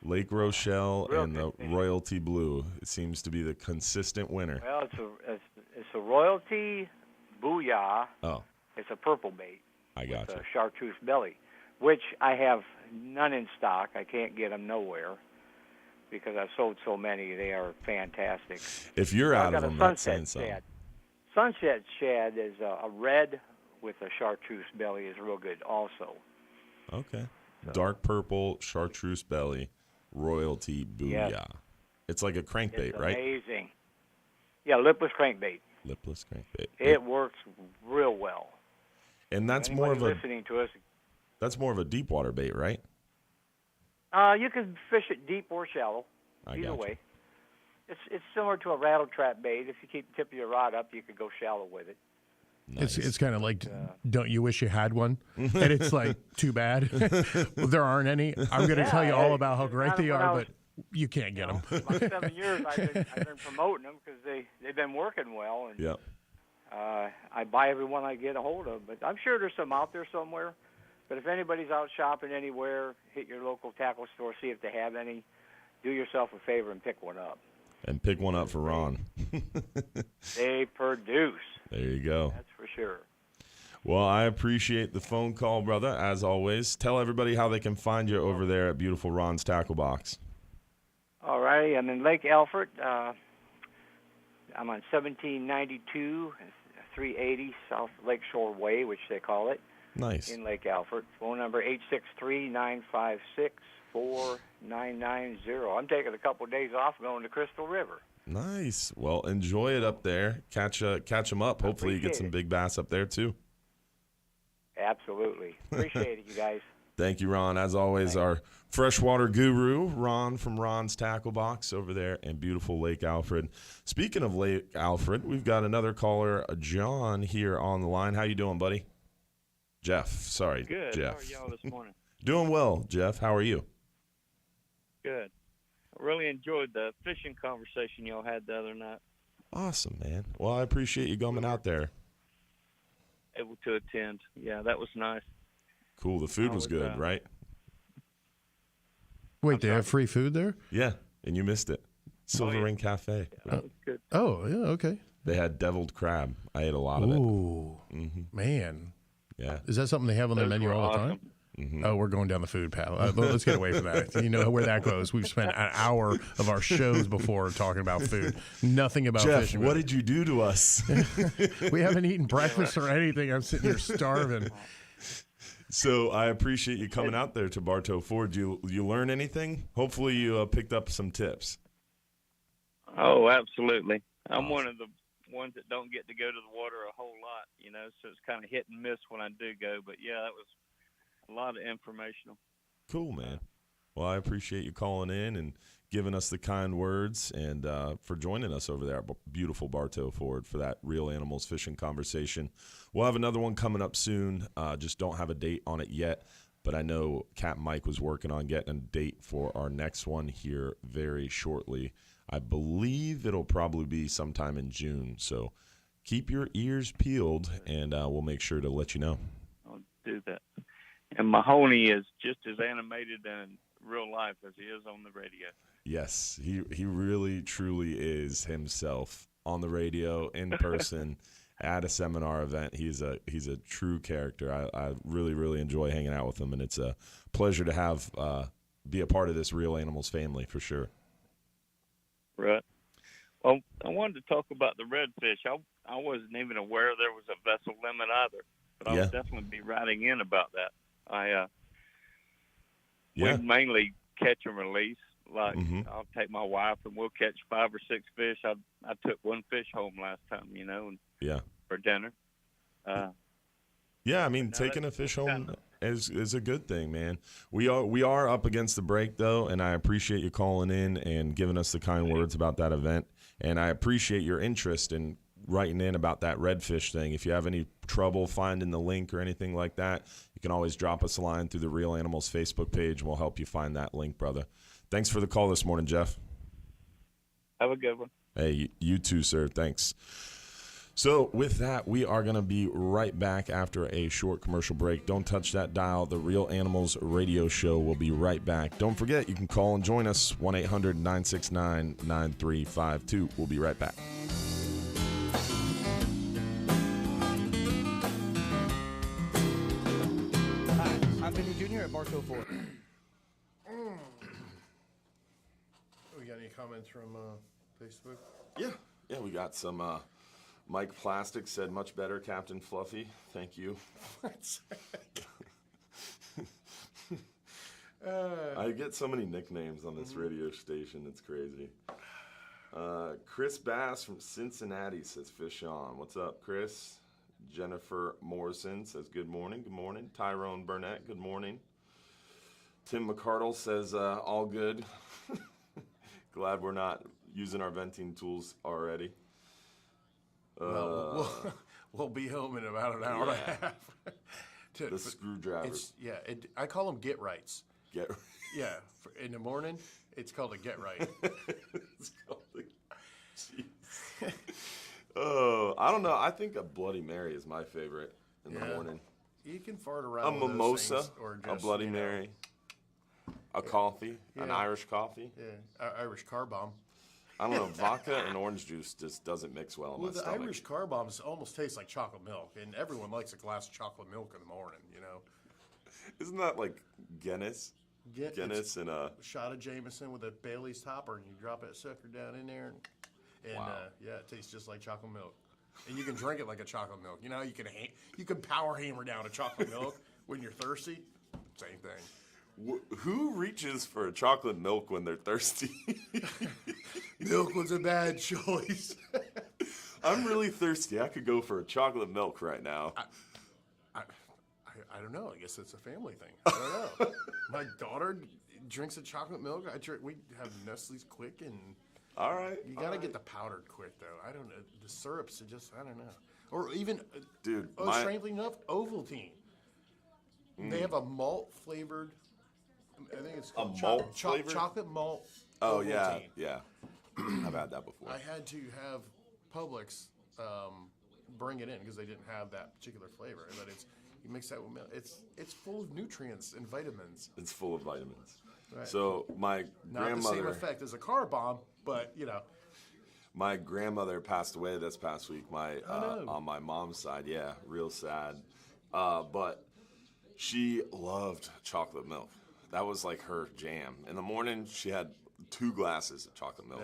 Lake Rochelle Real and the good fish. Royalty Blue. It seems to be the consistent winner. Well, it's a Royalty Booyah. Oh, It's a purple bait I with got you. a chartreuse belly, which I have none in stock. I can't get them nowhere because I've sold so many. They are fantastic. If you're I've out got of a them, that's saying sunset something. shad. Sunset shad is a red with a chartreuse belly is real good also. Okay. Dark purple, chartreuse belly, Royalty Booyah. Yes. It's like a crankbait, It's right? amazing. Yeah, lipless crankbait. Lipless crankbait. It works real well. And that's Anybody more of a listening to us, deep water bait, right? you can fish it deep or shallow. I Either got you. way. It's similar to a rattle trap bait. If you keep the tip of your rod up, you could go shallow with it. Nice. It's kind of like, don't you wish you had one? And it's like, too bad. Well, there aren't any. I'm going to tell you all about how great they are, but you can't get them. About 7 years I've been promoting them because they've been working well. And Yep. I buy every one I get a hold of, but I'm sure there's some out there somewhere. But if anybody's out shopping anywhere, hit your local tackle store, see if they have any. Do yourself a favor and pick one up. And pick one up for Ron. They produce. There you go. That's for sure. Well, I appreciate the phone call, brother, as always. Tell everybody how they can find you over there at beautiful Ron's Tackle Box. All righty. I'm in Lake Alfred. I'm on 1792, 380 South Lakeshore Way, which they call it. Nice. In Lake Alfred. Phone number 863-956-4990. I'm taking a couple of days off going to Crystal River. Nice. Well, enjoy it up there. Catch them up. Hopefully you get some big bass up there, too. Absolutely. Appreciate it, you guys. Thank you, Ron. As always, our freshwater guru, Ron from Ron's Tackle Box over there in beautiful Lake Alfred. Speaking of Lake Alfred, we've got another caller, John, here on the line. How you doing, buddy? Jeff. Sorry, Good. Jeff. How are y'all this morning? Doing well, Jeff. How are you? Good. I really enjoyed the fishing conversation y'all had the other night. Awesome, man. Well, I appreciate you coming out there. Able to attend. Yeah, that was nice. Cool. The food was good, right? Wait, they have free food there? Yeah, and you missed it. Silver yeah. Ring Cafe. Yeah, that was good. Oh, yeah, okay. They had deviled crab. I ate a lot of it. Ooh, man. Yeah. Is that something they have on their Those menu were all the awesome. time? Oh, we're going down the food path. Let's get away from that. You know where that goes. We've spent an hour of our shows before talking about food. Nothing about Jeff, fishing. what did you do to us? We haven't eaten breakfast or anything. I'm sitting here starving. So I appreciate you coming out there to Bartow Ford. You learn anything? Hopefully you picked up some tips. Oh, absolutely. I'm one of the ones that don't get to go to the water a whole lot, so it's kind of hit and miss when I do go. But, yeah, that was a lot of informational. Cool, man. Well, I appreciate you calling in and giving us the kind words and for joining us over there at beautiful Bartow Ford for that Real Animals Fishing conversation. We'll have another one coming up soon. Just don't have a date on it yet, but I know Capt Mike was working on getting a date for our next one here very shortly. I believe it'll probably be sometime in June, so keep your ears peeled, and we'll make sure to let you know. I'll do that. And Mahoney is just as animated in real life as he is on the radio. Yes, he really, truly is himself on the radio, in person, at a seminar event. He's a true character. I really, really enjoy hanging out with him, and it's a pleasure to have be a part of this Real Animals family for sure. Right. Well, I wanted to talk about the redfish. I wasn't even aware there was a vessel limit either, but I'll definitely be writing in about that. We mainly catch and release. Like I'll take my wife and we'll catch 5 or 6 fish. I took one fish home last time, and for dinner. Yeah, I mean, taking a fish home is a good thing, man. We are up against the break though, and I appreciate you calling in and giving us the kind words about that event. And I appreciate your interest in writing in about that redfish thing. If you have any trouble finding the link or anything like that, you can always drop us a line through the Real Animals Facebook page, and we'll help you find that link, brother. Thanks for the call this morning, Jeff. Have a good one. Hey, you too, sir. Thanks. So with that, we are going to be right back after a short commercial break. Don't touch that dial. The Real Animals Radio Show will be right back. Don't forget, you can call and join us, 1-800-969-9352. We'll be right back. Hi, I'm Benny Jr. at Bartow Ford. We got any comments from Facebook? Yeah, we got some. Mike Plastic said, much better, Captain Fluffy. Thank you. I get so many nicknames on this radio station. It's crazy. Chris Bass from Cincinnati says, fish on. What's up, Chris? Jennifer Morrison says, good morning. Good morning. Tyrone Burnett, good morning. Tim McCardle says, all good. Glad we're not using our venting tools already. We'll be home in about an hour and a half. The screwdrivers. I call them get rights. Get right. Yeah, in the morning, it's called a get right. It's called a, jeez. Oh, I don't know. I think a Bloody Mary is my favorite in the morning. You can fart around A with mimosa, those things, or just, a Bloody Mary, a coffee, an Irish coffee. Yeah, Irish car bomb. I don't know. Vodka and orange juice just doesn't mix well in my The stomach. Irish car bombs almost taste like chocolate milk, and everyone likes a glass of chocolate milk in the morning, you know. Isn't that like Guinness? Guinness it's and a shot of Jameson with a Bailey's topper, and you drop that sucker down in there, and it tastes just like chocolate milk. And you can drink it like a chocolate milk. You know, you can power hammer down a chocolate milk when you're thirsty. Same thing. Who reaches for a chocolate milk when they're thirsty? Milk was a bad choice. I'm really thirsty. I could go for a chocolate milk right now. I don't know. I guess it's a family thing. I don't know. My daughter drinks a chocolate milk. We have Nestle's Quick, and all right. You gotta get the powdered Quick though. I don't know. The syrups are just I don't know. Or even dude. Strangely enough, Ovaltine. They have a malt flavored. I think it's called chocolate malt. Oh Ovaltine. yeah. I've had that before. I had to have Publix bring it in because they didn't have that particular flavor. But you mix that with milk. It's full of nutrients and vitamins. It's full of vitamins. Right. So my grandmother. Not the same effect as a car bomb, but you know. My grandmother passed away this past week. On my mom's side, real sad. But she loved chocolate milk. That was like her jam. In the morning, she had 2 glasses of chocolate milk.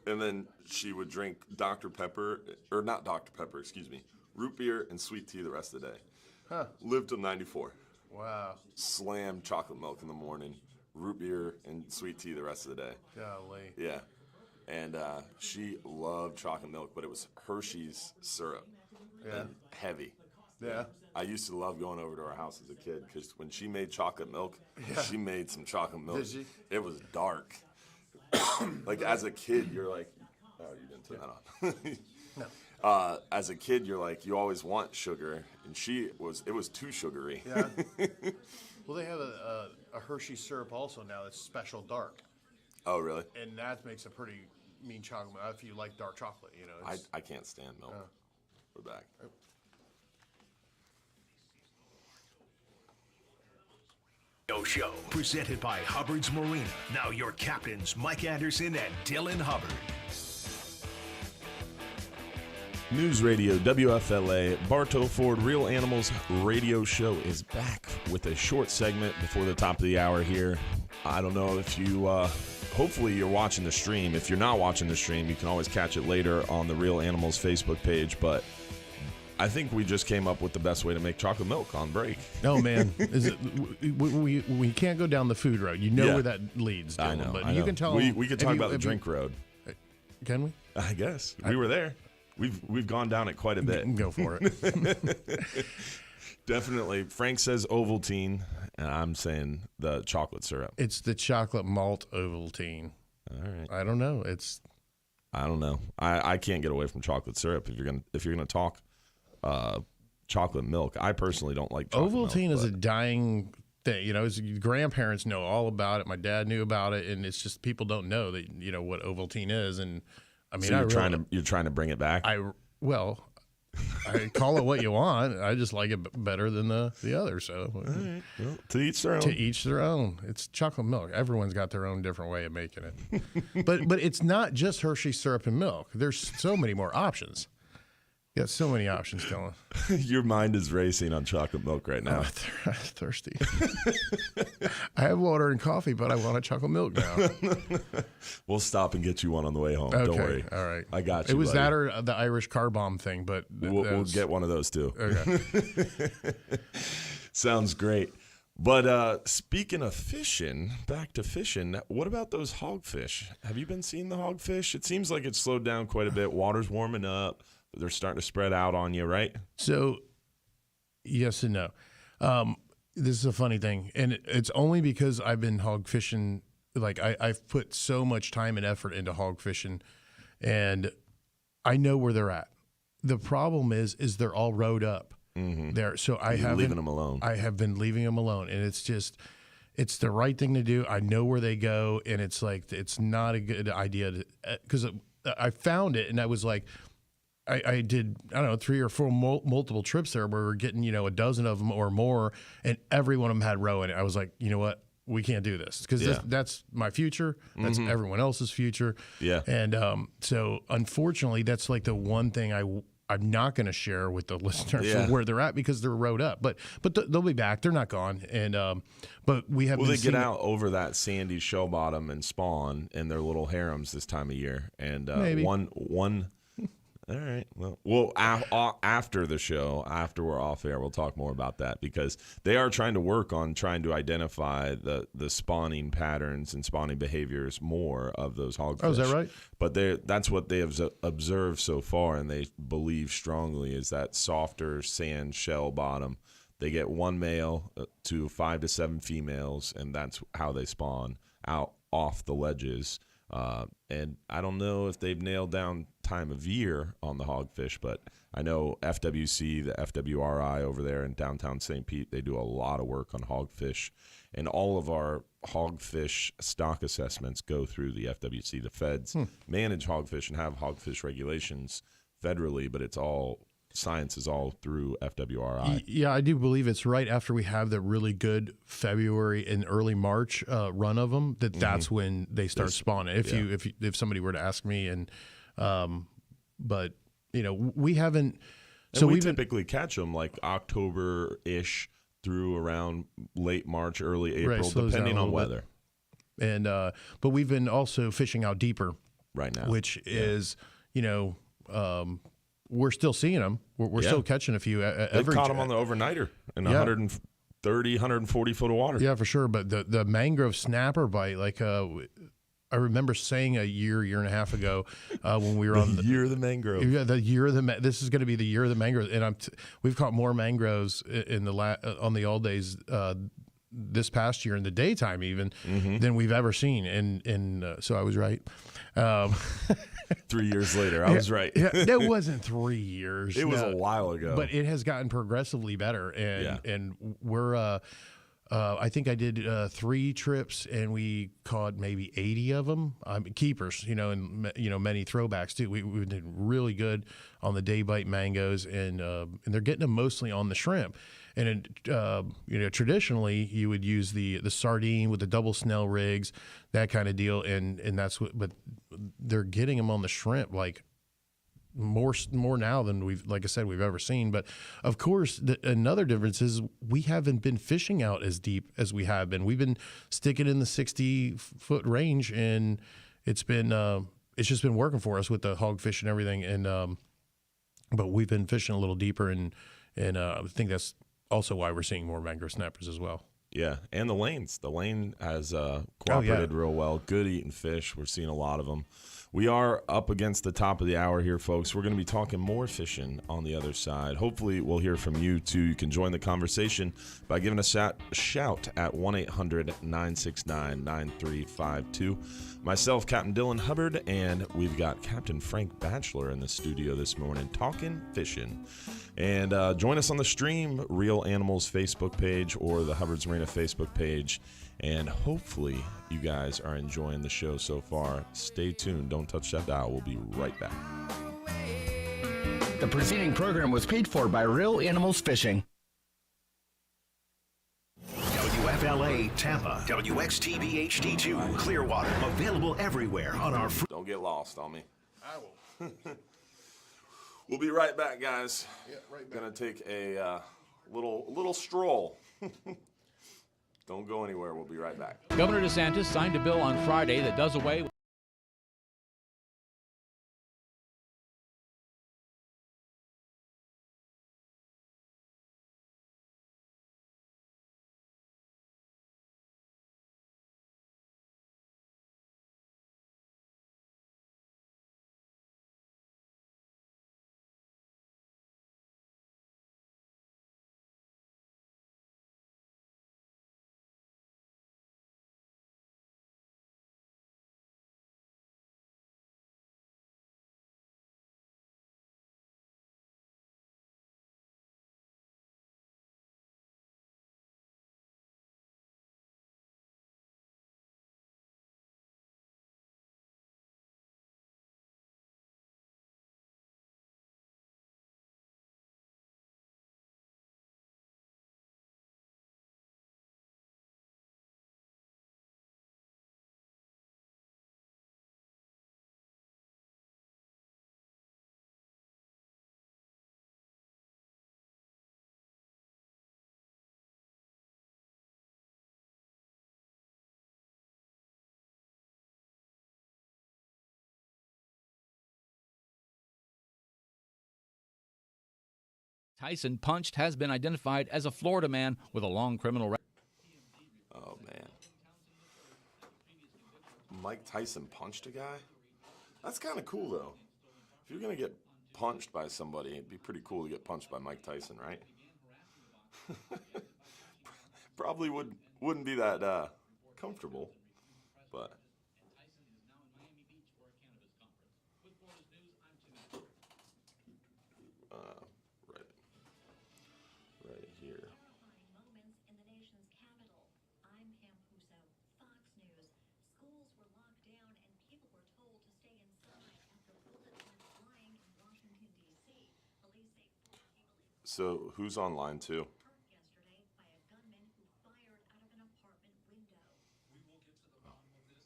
And then she would drink Dr. Pepper, or not Dr. Pepper, excuse me, root beer and sweet tea the rest of the day. Huh. Lived till 94. Wow. Slammed chocolate milk in the morning, root beer and sweet tea the rest of the day. Golly. Yeah. And she loved chocolate milk, but it was Hershey's syrup. And heavy. Yeah. I used to love going over to her house as a kid because when she made chocolate milk, she made some chocolate milk. Did she? It was dark. Like as a kid, you're like, oh, you didn't turn that on. No. As a kid, you're like, you always want sugar, and it was too sugary. Yeah. Well, they have a Hershey syrup also now that's special dark. Oh, really? And that makes a pretty mean chocolate milk if you like dark chocolate, you know. I can't stand milk. We're back. Show presented by Hubbard's Marina. Now your captains, Mike Anderson and Dylan Hubbard. News Radio, WFLA, Bartow Ford Real Animals radio show is back with a short segment before the top of the hour here. I don't know if you, hopefully you're watching the stream. If you're not watching the stream, you can always catch it later on the Real Animals Facebook page. But I think we just came up with the best way to make chocolate milk on break. Oh, man. We can't go down the food road. You know where that leads, Dylan. I know. But I know. you can tell we could talk about the drink road. Can we? I guess. We were there. We've gone down it quite a bit. Go for it. Definitely. Frank says Ovaltine, and I'm saying the chocolate syrup. It's the chocolate malt Ovaltine. All right. I don't know. I don't know. I can't get away from chocolate syrup if you're gonna talk chocolate milk. I personally don't like chocolate Ovaltine milk, is a dying thing. You know, his grandparents know all about it. My dad knew about it, and it's just people don't know that what Ovaltine is. And I mean, so you're trying to bring it back. I call it what you want. I just like it better than the other. So, all right. Well, to each their own. To each their own. It's chocolate milk. Everyone's got their own different way of making it. but it's not just Hershey syrup and milk. There's so many more options. You got so many options, Dylan. Your mind is racing on chocolate milk right now. I'm thirsty. I have water and coffee, but I want a chocolate milk now. We'll stop and get you one on the way home. Okay, don't worry. All right. I got you. It was buddy. that or the Irish car bomb thing, but we'll get one of those too. Okay. Sounds great. But speaking of fishing, back to fishing, what about those hogfish? Have you been seeing the hogfish? It seems like it's slowed down quite a bit. Water's warming up. They're starting to spread out on you, right? So, yes and no. This is a funny thing, and it's only because I've been hog fishing. Like I've put so much time and effort into hog fishing, and I know where they're at. The problem is they're all rowed up there. So You're leaving them alone. I have been leaving them alone, and it's the right thing to do. I know where they go, and it's like it's not a good idea because I found it, and I was like. I did, I don't know, 3 or 4 multiple trips there where we're getting, a dozen of them or more, and every one of them had roe in it. I was like, you know what? We can't do this because that's my future. That's everyone else's future. Yeah. And so unfortunately, that's like the one thing I'm not going to share with the listeners of where they're at because they're rode up. But they'll be back. They're not gone. And but we have. Will they get out over that sandy shell bottom and spawn in their little harems this time of year? And maybe one. All right. Well, after the show, after we're off air, we'll talk more about that because they are trying to work on trying to identify the spawning patterns and spawning behaviors more of those hogfish. Oh, is that right? But that's what they have observed so far, and they believe strongly is that softer sand shell bottom. They get one male to 5 to 7 females, and that's how they spawn out off the ledges. And I don't know if they've nailed down time of year on the hogfish, but I know FWC, the FWRI over there in downtown St. Pete, they do a lot of work on hogfish, and all of our hogfish stock assessments go through the FWC. The feds manage hogfish and have hogfish regulations federally, but it's all science is all through FWRI. Yeah, I do believe it's right after we have the really good February and early March run of them that's when they start spawning. If somebody were to ask me, and but we haven't. So we typically catch them like October-ish through around late March, early April, depending on weather. And but we've been also fishing out deeper right now, which is we're still seeing them. We're still catching a few. They've caught them on the overnighter in 130, 140 foot of water. Yeah, for sure. But the mangrove snapper bite, like I remember saying a year and a half ago when we were on the year of the mangrove. Yeah, the year of the this is going to be the year of the mangrove, and we've caught more mangroves in on the all days this past year in the daytime even than we've ever seen, and so I was right. 3 years later, I was right. That wasn't 3 years. It was a while ago, but it has gotten progressively better, and we're. I think I did 3 trips, and we caught maybe 80 of them. Keepers, and many throwbacks too. We did really good on the day bite mangoes, and they're getting them mostly on the shrimp. And traditionally you would use the sardine with the double snell rigs, that kind of deal, and that's what. But they're getting them on the shrimp like more now than we've ever seen. But of course, another difference is we haven't been fishing out as deep as we have been. We've been sticking in the 60-foot range, and it's just been working for us with the hogfish and everything. And but we've been fishing a little deeper, and I think that's also why we're seeing more mangrove snappers as well. Yeah, and the lanes. The lane has cooperated real well. Good eating fish. We're seeing a lot of them. We are up against the top of the hour here, folks. We're going to be talking more fishing on the other side. Hopefully, we'll hear from you, too. You can join the conversation by giving us a shout at 1-800-969-9352. Myself, Captain Dylan Hubbard, and we've got Captain Frank Bacheler in the studio this morning talking fishing. And join us on the stream, Real Animals Facebook page or the Hubbard's Marina Facebook page. And hopefully you guys are enjoying the show so far. Stay tuned. Don't touch that dial. We'll be right back. The preceding program was paid for by Real Animals Fishing. WFLA Tampa, WXTV HD2 Clearwater, available everywhere on our free. Don't get lost on me. I will. We'll be right back, guys. Yeah, right back. Gonna take a little stroll. Don't go anywhere. We'll be right back. Governor DeSantis signed a bill on Friday that does away with Tyson punched has been identified as a Florida man with a long criminal record. Oh, man. Mike Tyson punched a guy? That's kind of cool, though. If you're going to get punched by somebody, it'd be pretty cool to get punched by Mike Tyson, right? Probably wouldn't be that comfortable, but... right here. Moments in the nation's capital. I'm Pam Puso, Fox News. Schools were locked down and people were told to stay inside after bullets went flying in Washington, D.C. Police say 4 people... So who's online too? ...yesterday by a gunman who fired out of an apartment window. We will get to the bottom of this.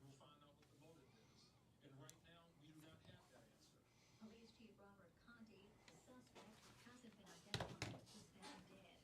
We'll find out what the motive is. And right now, we do not have that answer. Police Chief Robert Conti, the suspect, hasn't been identified. He's found dead.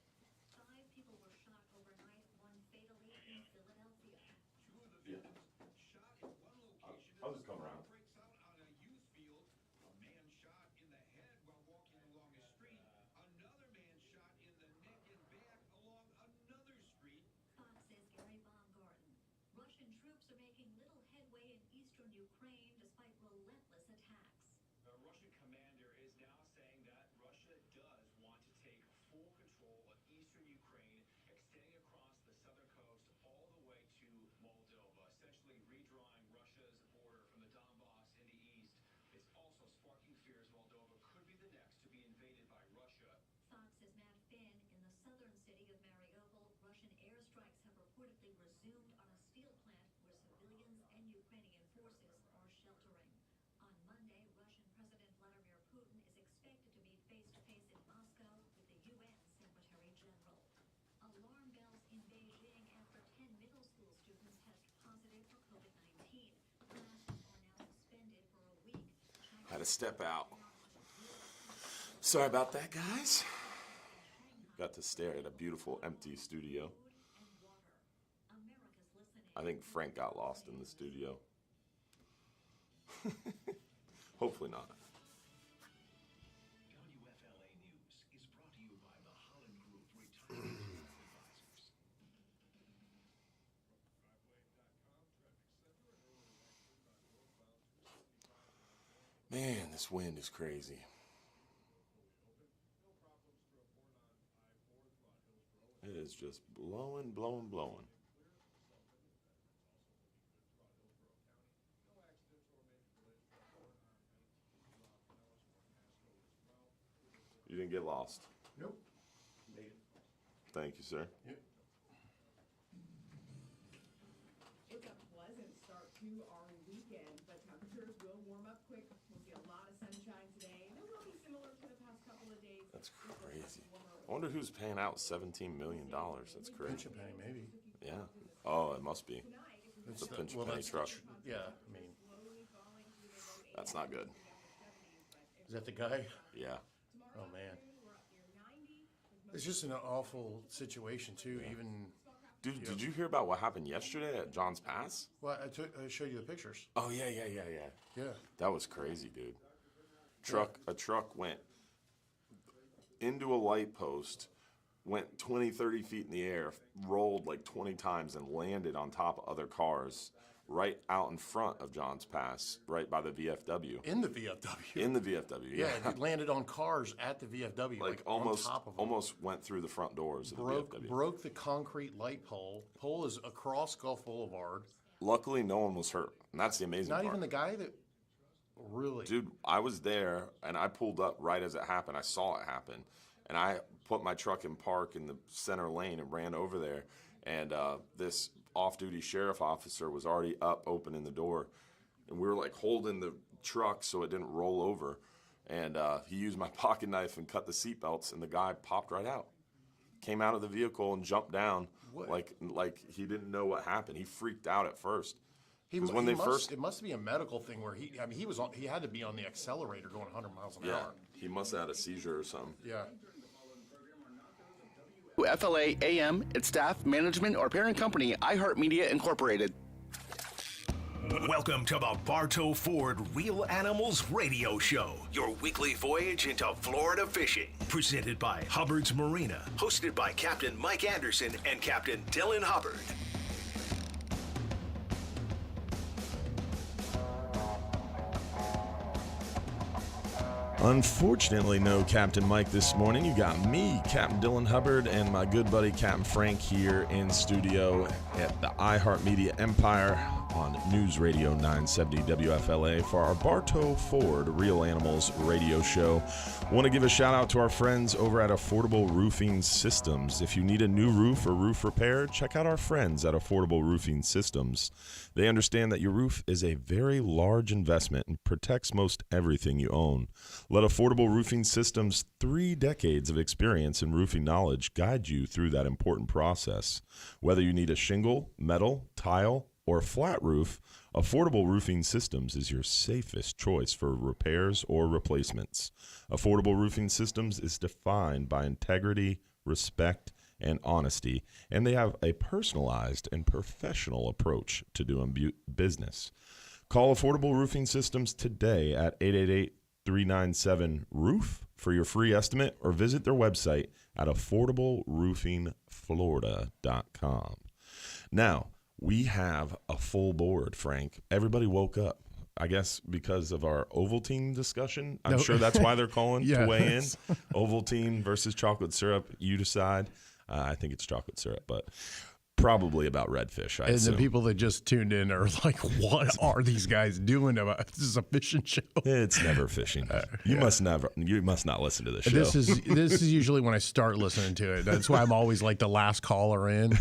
5 people were shot overnight, one fatally in Philadelphia. Two of the victims shot in one location. I'll just come around. Breaks out on a youth field. A man shot in the head while walking along a street. Another man shot in the neck and back along another street. Fox says Gary Baumgarten. Russian troops are making little headway in eastern Ukraine despite relentless attacks. The Russian commander is now saying that Russia does want to take full control of eastern Ukraine, extending across the southern coast all the way to Moldova, essentially redrawing Russia's border from the Donbass in the east. It's also sparking fears Moldova could be the next to be invaded by Russia. Fox says Matt Finn in the southern city of Mariupol, Russian airstrikes have reportedly resumed on a steel plant where civilians and Ukrainian forces are sheltering. On Monday, Russian President Vladimir Putin is expected to meet face-to-face in Moscow with the UN Secretary General. Alarm bells in Beijing after 10 middle school students test positive for COVID-19. Classes are now suspended for a week. Had to step out. Sorry about that, guys. Got to stare at a beautiful empty studio. I think Frank got lost in the studio. Hopefully not. WFLA News is brought to you by the Holland Group Retirement Advisors. Man, this wind is crazy. It is just blowing, blowing, blowing. You didn't get lost. Nope. Made it. Thank you, sir. Yep. It's a pleasant start to our weekend, but temperatures will warm up quick. We'll see a lot of sunshine today. It will be similar to the past couple of days. That's crazy. I wonder who's paying out $17 million. That's crazy. Pinch a penny, maybe. Yeah. Oh, it must be. It's a pinch a penny truck. Yeah, I mean. That's not good. Is that the guy? Yeah. Oh, man. It's just an awful situation, too, even... Dude, did you hear about what happened yesterday at John's Pass? Well, I showed you the pictures. Oh, yeah. Yeah. That was crazy, dude. A truck went into a light post, went 20, 30 feet in the air, rolled like 20 times, and landed on top of other cars right out in front of John's Pass, right by the VFW. In the VFW? In the VFW, yeah. Yeah, it landed on cars at the VFW, like almost, on top of them. almost went through the front doors of the VFW. Broke the concrete light pole. Pole is across Gulf Boulevard. Luckily, no one was hurt, and that's the amazing part. Not even the guy that... Really? Dude, I was there, and I pulled up right as it happened. I saw it happen, and I put my truck in park in the center lane and ran over there, and this off-duty sheriff officer was already up opening the door, and we were like holding the truck so it didn't roll over, and he used my pocket knife and cut the seatbelts, and the guy popped right out. Came out of the vehicle and jumped down like he didn't know what happened. He freaked out at first. It must be a medical thing where he had to be on the accelerator going 100 miles an hour. He must have had a seizure or something. Yeah. WFLA AM, its staff, management, or parent company, iHeartMedia Incorporated. Welcome to the Bartow Ford Real Animals Radio Show, your weekly voyage into Florida fishing. Presented by Hubbard's Marina, hosted by Captain Mike Anderson and Captain Dylan Hubbard. Unfortunately, no Captain Mike this morning. You got me, Captain Dylan Hubbard, and my good buddy Captain Frank here in studio at the iHeartMedia Empire on News Radio 970 WFLA for our Bartow Ford Real Animals radio show. Want to give a shout out to our friends over at Affordable Roofing Systems. If you need a new roof or roof repair, check out our friends at Affordable Roofing Systems. They understand that your roof is a very large investment and protects most everything you own. Let Affordable Roofing Systems' 3 decades of experience and roofing knowledge guide you through that important process. Whether you need a shingle, metal, tile, or flat roof, Affordable Roofing Systems is your safest choice for repairs or replacements. Affordable Roofing Systems is defined by integrity, respect, and honesty, and they have a personalized and professional approach to doing business. Call Affordable Roofing Systems today at 888-397-ROOF for your free estimate, or visit their website at affordableroofingflorida.com. Now, we have a full board, Frank. Everybody woke up, I guess, because of our Ovaltine discussion. I'm sure that's why they're calling to weigh in. Ovaltine versus chocolate syrup. You decide. I think it's chocolate syrup, but probably about redfish, I assume. The people that just tuned in are like, what are these guys doing? This is a fishing show. It's never fishing. You must not listen to this show. This is usually when I start listening to it. That's why I'm always like the last caller in.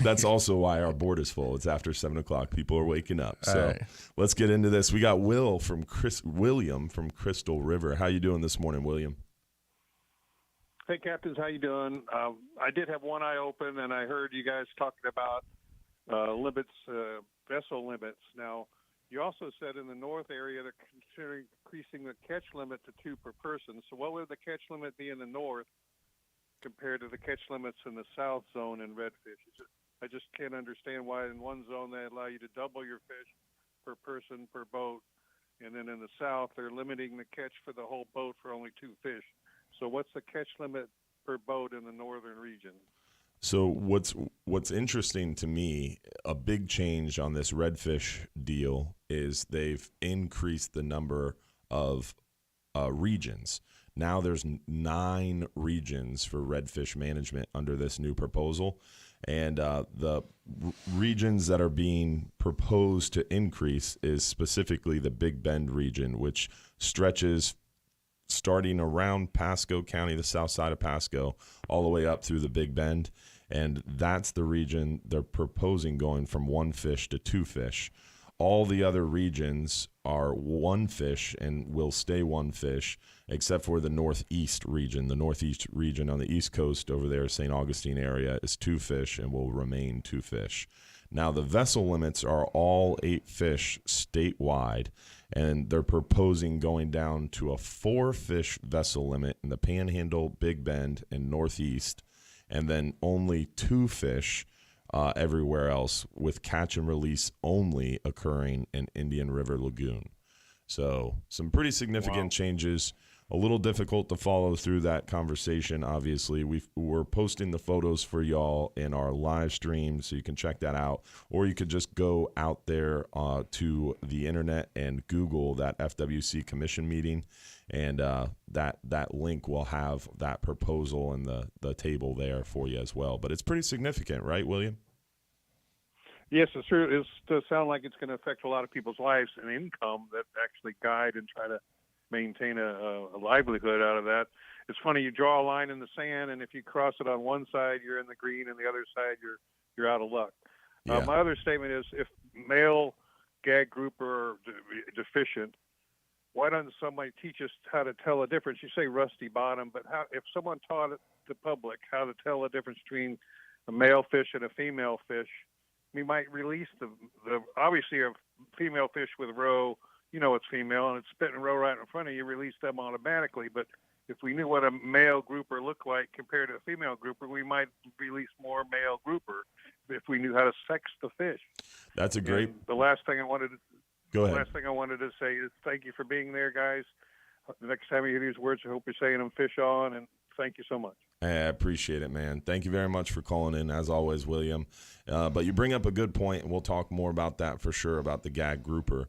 That's also why our board is full. It's after 7 o'clock. People are waking up. So let's get into this. We got William from Crystal River. How you doing this morning, William? Hey, Captains, how you doing? I did have one eye open, and I heard you guys talking about limits, vessel limits. Now, you also said in the north area they're considering increasing the catch limit to 2 per person. So what would the catch limit be in the north compared to the catch limits in the south zone in redfish? I just can't understand why in one zone they allow you to double your fish per person per boat, and then in the south they're limiting the catch for the whole boat for only 2 fish. So what's the catch limit per boat in the northern region? So what's interesting to me, a big change on this redfish deal is they've increased the number of regions. Now there's 9 regions for redfish management under this new proposal. And the regions that are being proposed to increase is specifically the Big Bend region, which stretches starting around Pasco County, the south side of Pasco, all the way up through the Big Bend. And that's the region they're proposing going from 1 fish to 2 fish. All the other regions are 1 fish and will stay 1 fish, except for the northeast region. The northeast region on the east coast over there, St. Augustine area, is 2 fish and will remain 2 fish. Now, the vessel limits are all 8 fish statewide, and they're proposing going down to a 4-fish vessel limit in the Panhandle, Big Bend, and Northeast, and then only 2 fish everywhere else, with catch and release only occurring in Indian River Lagoon. So some pretty significant changes. A little difficult to follow through that conversation, obviously. We're posting the photos for y'all in our live stream, so you can check that out. Or you could just go out there to the internet and Google that FWC commission meeting, and that link will have that proposal and the table there for you as well. But it's pretty significant, right, William? Yes, it's true. It does sound like it's going to affect a lot of people's lives and income that actually guide and try to maintain a livelihood out of that. It's funny, you draw a line in the sand, and if you cross it on one side, you're in the green, and the other side, you're out of luck. Yeah. My other statement is, if male gag grouper are deficient, why doesn't somebody teach us how to tell a difference? You say rusty bottom, but if someone taught the public how to tell a difference between a male fish and a female fish, we might release the obviously a female fish with roe, you know it's female, and it's spitting roe right in front of you, release them automatically. But if we knew what a male grouper looked like compared to a female grouper, we might release more male grouper. if we knew how to sex the fish. That's a great. And the last thing I wanted to Go ahead. The last thing I wanted to say is thank you for being there, guys. The next time you hear these words, I hope you're saying them fish on, and thank you so much. I appreciate it, man. Thank you very much for calling in, as always, William. But you bring up a good point, and we'll talk more about that for sure, about the gag grouper.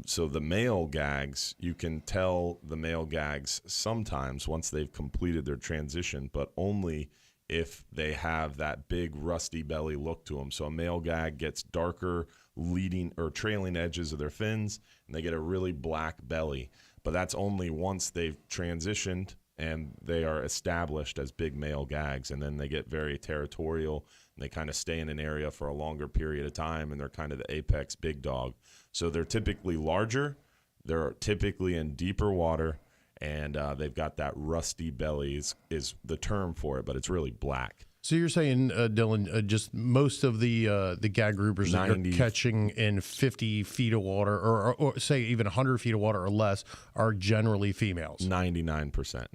So the male gags, you can tell the male gags sometimes once they've completed their transition, but only if they have that big rusty belly look to them. So a male gag gets darker leading or trailing edges of their fins, and they get a really black belly. But that's only once they've transitioned and they are established as big male gags, and then they get very territorial, and they kind of stay in an area for a longer period of time, and they're kind of the apex big dog. So they're typically larger, they're typically in deeper water, and they've got that rusty belly is the term for it, but it's really black. So you're saying, Dylan, just most of the gag groupers that you're catching in 50 feet of water, or say even 100 feet of water or less, are generally females. 99%,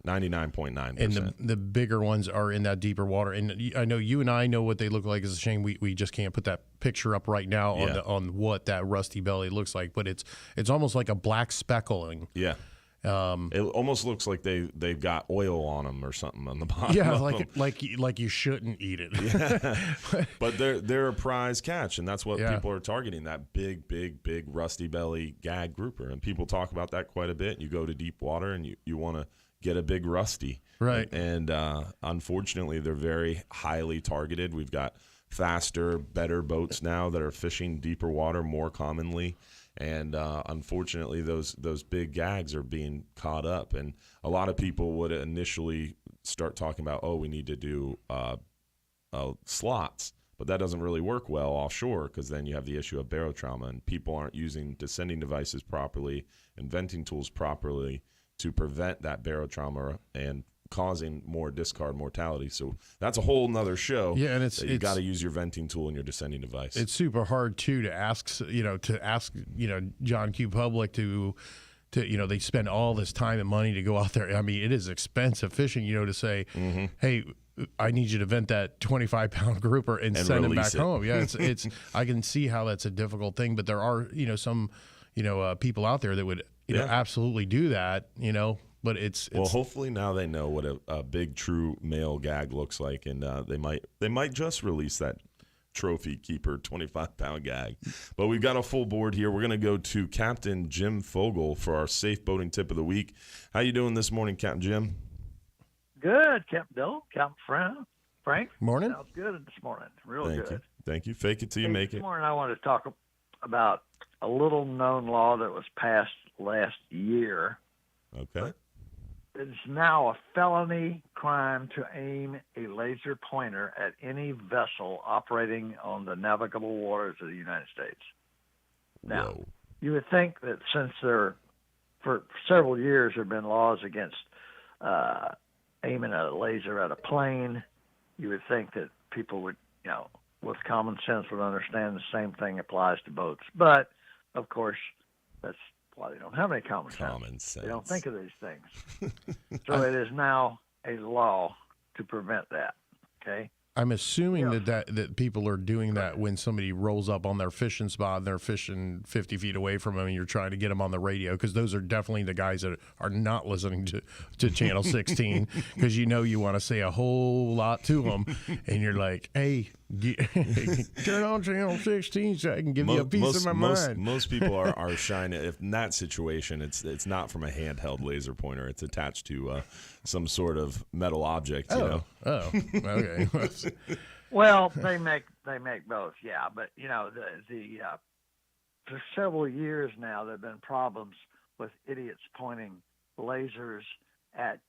99.9%. And the bigger ones are in that deeper water. And I know you and I know what they look like. It's a shame we just can't put that picture up right now on what that rusty belly looks like. But it's almost like a black speckling. Yeah. It almost looks like they've got oil on them or something on the bottom. Yeah, like you shouldn't eat it. Yeah. But they're a prize catch, and that's what people are targeting, that big rusty belly gag grouper. And people talk about that quite a bit. You go to deep water and you want to get a big rusty. Right. And unfortunately, they're very highly targeted. We've got faster, better boats now that are fishing deeper water more commonly. And unfortunately, those big gags are being caught up. And a lot of people would initially start talking about, we need to do slots. But that doesn't really work well offshore, because then you have the issue of barotrauma, and people aren't using descending devices properly and venting tools properly to prevent that barotrauma and causing more discard mortality. So that's a whole nother show. Yeah, and it's you got to use your venting tool and your descending device. It's super hard too to ask John Q. Public to they spend all this time and money to go out there. I mean, it is expensive fishing, to say, hey, I need you to vent that 25-pound grouper and send him back home. Yeah, it's I can see how that's a difficult thing, but there are some people out there that would absolutely do that. But it's well, hopefully now they know what a big true male gag looks like, and they might just release that trophy keeper 25-pound gag. But we've got a full board here. We're going to go to Captain Jim Fogel for our safe boating tip of the week. How you doing this morning, Captain Jim? Good, Captain Bill, Captain Frank. Morning. Sounds good this morning. Real Thank good. Thank you. Fake it till you make it. This morning I want to talk about a little-known law that was passed last year. Okay. It's now a felony crime to aim a laser pointer at any vessel operating on the navigable waters of the United States. Now, you would think that since for several years there have been laws against aiming a laser at a plane, you would think that people would, with common sense would understand the same thing applies to boats. But, of course, that's why they don't have any common sense. They don't think of these things. So it is now a law to prevent that, okay? I'm assuming that people are doing that when somebody rolls up on their fishing spot and they're fishing 50 feet away from them, and you're trying to get them on the radio, because those are definitely the guys that are not listening to Channel 16, because you want to say a whole lot to them, and you're like, hey, turn on Channel 16 so I can give you a piece of my mind. Most people are shying. If in that situation, it's not from a handheld laser pointer. It's attached to some sort of metal object. Oh, okay. Well, they make both, yeah. But for several years now, there have been problems with idiots pointing lasers at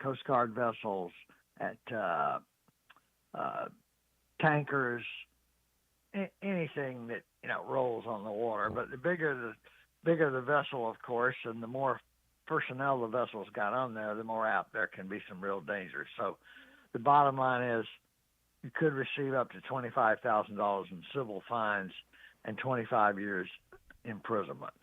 Coast Guard vessels, at tankers, anything that rolls on the water. But the bigger the vessel, of course, and the more personnel the vessel's got on there, the more out there can be some real danger. So the bottom line is you could receive up to $25,000 in civil fines and 25 years imprisonment.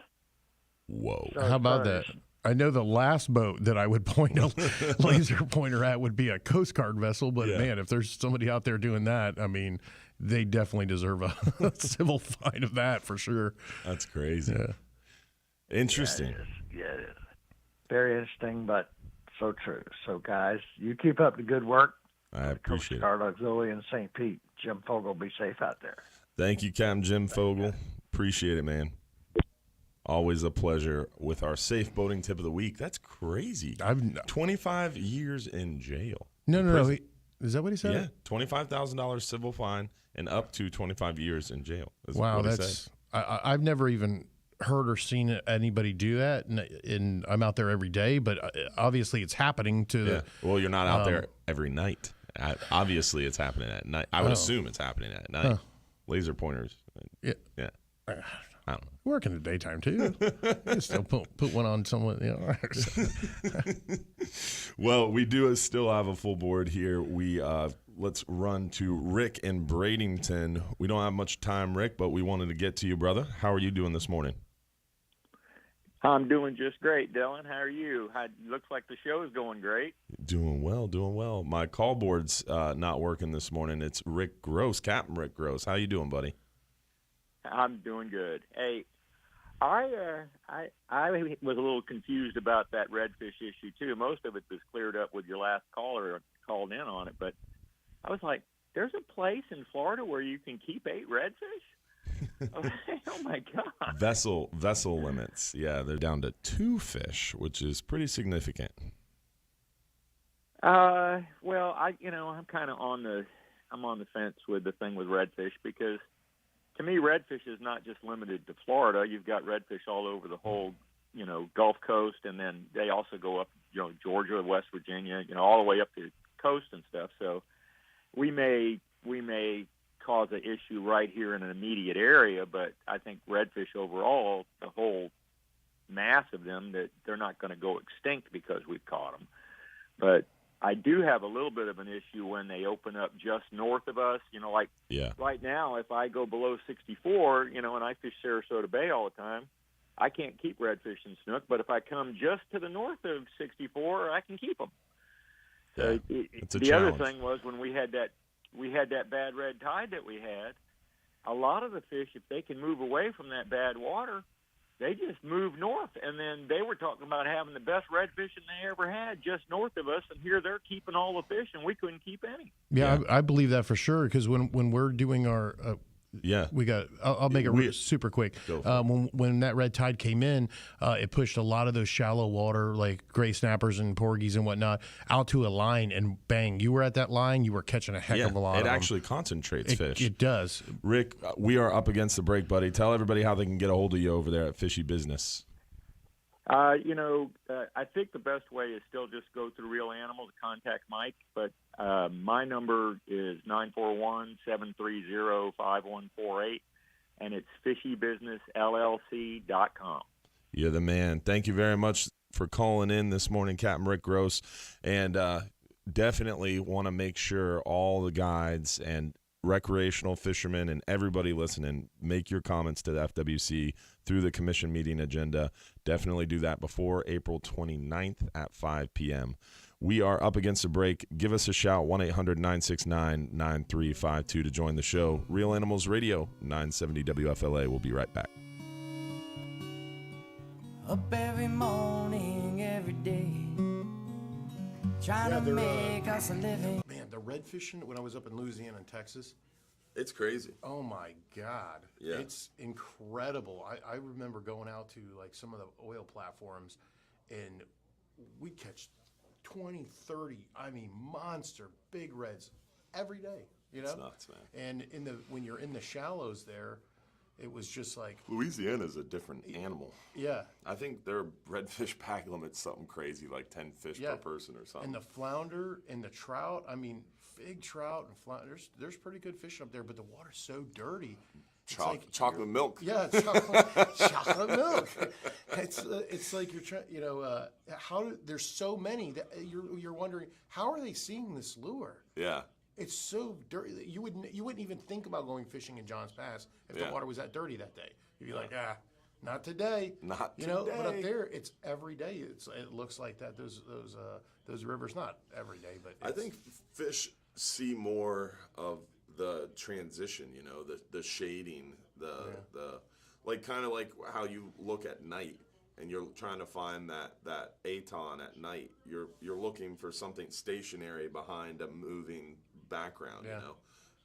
Whoa. So How about that? I know the last boat that I would point a laser pointer at would be a Coast Guard vessel, but man, if there's somebody out there doing that, I mean, they definitely deserve a civil fine of that for sure. That's crazy. Yeah. Interesting. Yeah, it is. Very interesting, but so true. So, guys, you keep up the good work. I appreciate Coast Guard Auxiliary in St. Pete. Jim Fogel, be safe out there. Thank you, Captain Jim Fogel. Appreciate it, man. Always a pleasure with our safe boating tip of the week. That's crazy. 25 years in jail. No. Is that what he said? Yeah, $25,000 civil fine and up to 25 years in jail. Wow, I've never even heard or seen anybody do that, and I'm out there every day. But obviously, it's happening to the. Well, you're not out there every night. Obviously, it's happening at night. I would assume it's happening at night. Laser pointers. Yeah. I don't know. Work in the daytime too. You still put one on someone. Well, we do still have a full board here. We let's run to Rick in Bradenton. We don't have much time, Rick, but we wanted to get to you, brother. How are you doing this morning? I'm doing just great, Dylan. How are you? Looks like the show is going great. Doing well. My call board's not working this morning. It's Rick Gross, Captain Rick Gross. How you doing, buddy? I'm doing good. Hey, I was a little confused about that redfish issue too. Most of it was cleared up with your last caller called in on it, but I was like, "There's a place in Florida where you can keep 8 redfish." Oh my God! Vessel limits. Yeah, they're down to 2 fish, which is pretty significant. Well, I'm kind of on the fence with the thing with redfish because. To me, redfish is not just limited to Florida. You've got redfish all over the whole, Gulf Coast, and then they also go up, Georgia, West Virginia, all the way up to the coast and stuff. So we may cause an issue right here in an immediate area, but I think redfish overall, the whole mass of them, that they're not going to go extinct because we've caught them. But I do have a little bit of an issue when they open up just north of us. Right now, if I go below 64, and I fish Sarasota Bay all the time, I can't keep redfish and snook. But if I come just to the north of 64, I can keep them. So it's a the challenge. other thing was when we had that bad red tide that we had, a lot of the fish, if they can move away from that bad water, they just moved north, and then they were talking about having the best redfishing they ever had just north of us, and here they're keeping all the fish, and we couldn't keep any. Yeah. I believe that for sure, because when we're doing our we got. I'll make it super quick. When that red tide came in, it pushed a lot of those shallow water, like gray snappers and porgies and whatnot, out to a line, and bang, you were at that line. You were catching a heck of a lot. It actually concentrates fish. It does. Rick, we are up against the break, buddy. Tell everybody how they can get a hold of you over there at Fishy Business. I think the best way is still just go through Real Animal to contact Mike, but my number is 941-730-5148, and it's fishybusinessllc.com. You're the man. Thank you very much for calling in this morning, Captain Rick Gross, and definitely want to make sure all the guides and recreational fishermen and everybody listening, make your comments to the FWC through the commission meeting agenda. Definitely do that before April 29th at 5 p.m. We are up against a break. Give us a shout, 1-800-969-9352 to join the show. Real Animals Radio, 970 WFLA. We'll be right back. Up every morning, every day, trying to make us a living. Man, the red fishing when I was up in Louisiana and Texas, it's crazy. Oh my God. Yeah. It's incredible. I remember going out to like some of the oil platforms, and we catch 20, 30, monster big reds every day, It's nuts, man. And when you're in the shallows there, it was just like Louisiana's a different animal. Yeah. I think their redfish pack limit's something crazy, like 10 fish per person or something. And the flounder and the trout, big trout and flounder, there's pretty good fish up there, but the water's so dirty. Chocolate milk. Yeah, chocolate milk. It's like you're trying, there's so many that you're wondering, how are they seeing this lure? Yeah. It's so dirty. You wouldn't even think about going fishing in Johns Pass if the water was that dirty that day. You'd be like, not today. Not you know, today. but up there, it's every day. It looks like that. Those rivers, not every day, but I think fish see more of the transition. You know, the shading, the like kind of like how you look at night. And you're trying to find that aton at night. You're looking for something stationary behind a moving background, you know,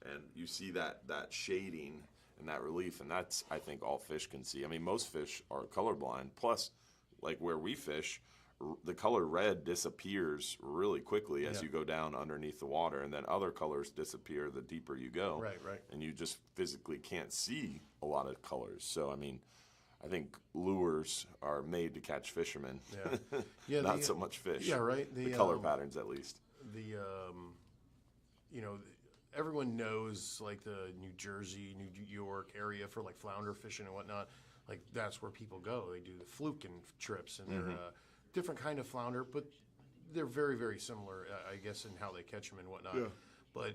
and you see that shading and that relief, and that's, I think, all fish can see. I mean, most fish are colorblind. Plus, like where we fish, the color red disappears really quickly as you go down underneath the water, and then other colors disappear the deeper you go. Right. And you just physically can't see a lot of colors. So, I mean, I think lures are made to catch fishermen. Not so much fish. Yeah, right. The color patterns, at least. You know, everyone knows like the New Jersey, New York area for like flounder fishing and whatnot. Like that's where people go. They do the fluken trips, and they're different kind of flounder, but they're very, very similar, I guess, in how they catch them and whatnot. Yeah. But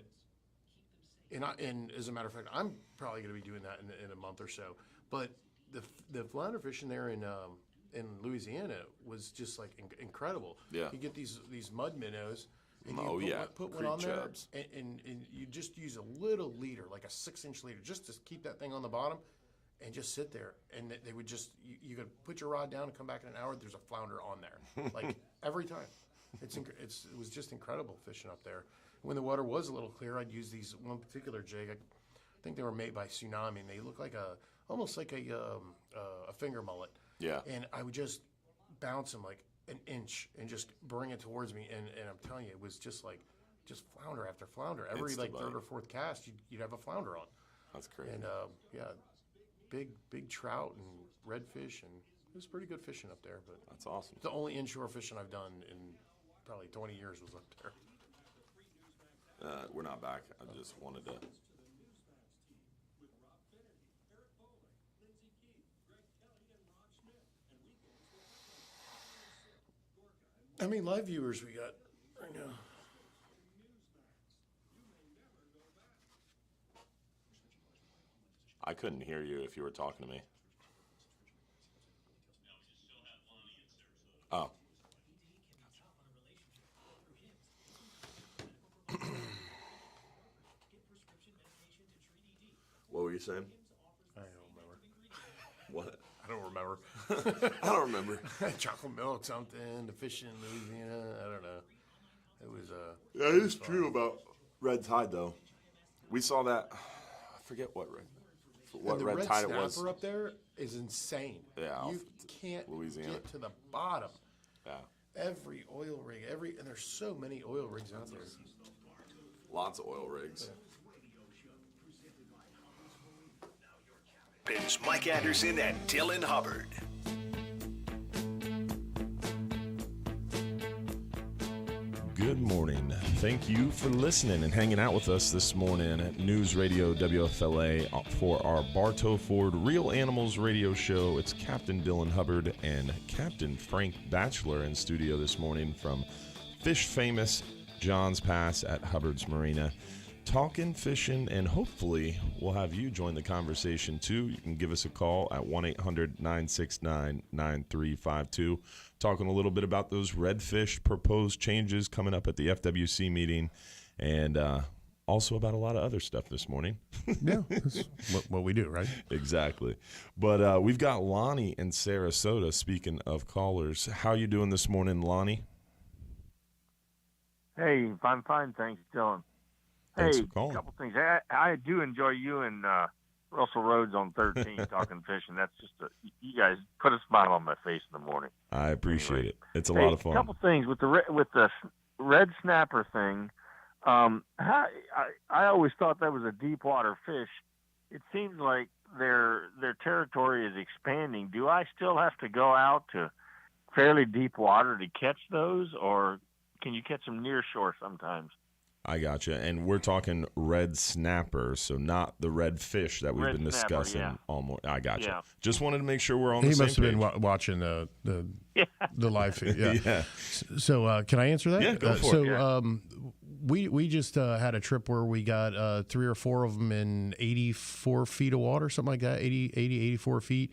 and as a matter of fact, I'm probably going to be doing that in a month or so. But the flounder fishing there in Louisiana was just like incredible. Yeah. You get these mud minnows. And put one on there, and you just use a little leader, like a 6-inch leader, just to keep that thing on the bottom, and just sit there. And they would just you could put your rod down and come back in an hour. There's a flounder on there, like every time. It was just incredible fishing up there. When the water was a little clear, I'd use these one particular jig. I think they were made by Tsunami, and they look like almost like a finger mullet. Yeah. And I would just bounce them like an inch and just bring it towards me. And I'm telling you, it was just flounder after flounder. Every like third or fourth cast, you'd have a flounder on. That's crazy. And big trout and redfish, and it was pretty good fishing up there. But that's awesome. The only inshore fishing I've done in probably 20 years was up there. We're not back. I just wanted to. How many live viewers we got right now? I couldn't hear you if you were talking to me. Oh. What were you saying? I don't remember. What? I don't remember. I don't remember. Chocolate milk, something, the fishing in Louisiana. I don't know. It was Yeah, it is true about red tide, though. We saw that. I forget what red tide it was. The red snapper up there is insane. Yeah, you can't get to the bottom. Yeah. Every oil rig, and there's so many oil rigs out there. Lots of oil rigs. Yeah. It's Mike Anderson and Dylan Hubbard. Good morning. Thank you for listening and hanging out with us this morning at News Radio WFLA for our Bartow Ford Real Animals radio show. It's Captain Dylan Hubbard and Captain Frank Bacheler in studio this morning from Fish Famous John's Pass at Hubbard's Marina. Talking fishing, and hopefully we'll have you join the conversation too. You can give us a call at 1-800-969-9352. Talking a little bit about those redfish proposed changes coming up at the FWC meeting, and also about a lot of other stuff this morning. Yeah, that's what we do, right? Exactly. But we've got Lonnie in Sarasota. Speaking of callers, how you doing this morning, Lonnie? Hey, I'm fine, thanks, Dylan. Thanks hey, for calling. A couple things. I do enjoy you and Russell Rhodes on 13 talking fishing. That's just you guys put a smile on my face in the morning. I appreciate it. It's a lot of fun. A couple things with the red snapper thing. I always thought that was a deep water fish. It seems like their territory is expanding. Do I still have to go out to fairly deep water to catch those, or can you catch them near shore sometimes? I gotcha. And we're talking red snapper, so not the red fish that we've been discussing all morning. I gotcha. Yeah. Just wanted to make sure we're on the same page. He must have been watching the live feed. Yeah. Yeah. So can I answer that? Yeah, go for it. We just had a trip where we got 3 or 4 of them in 84 feet of water, something like that, 84 feet.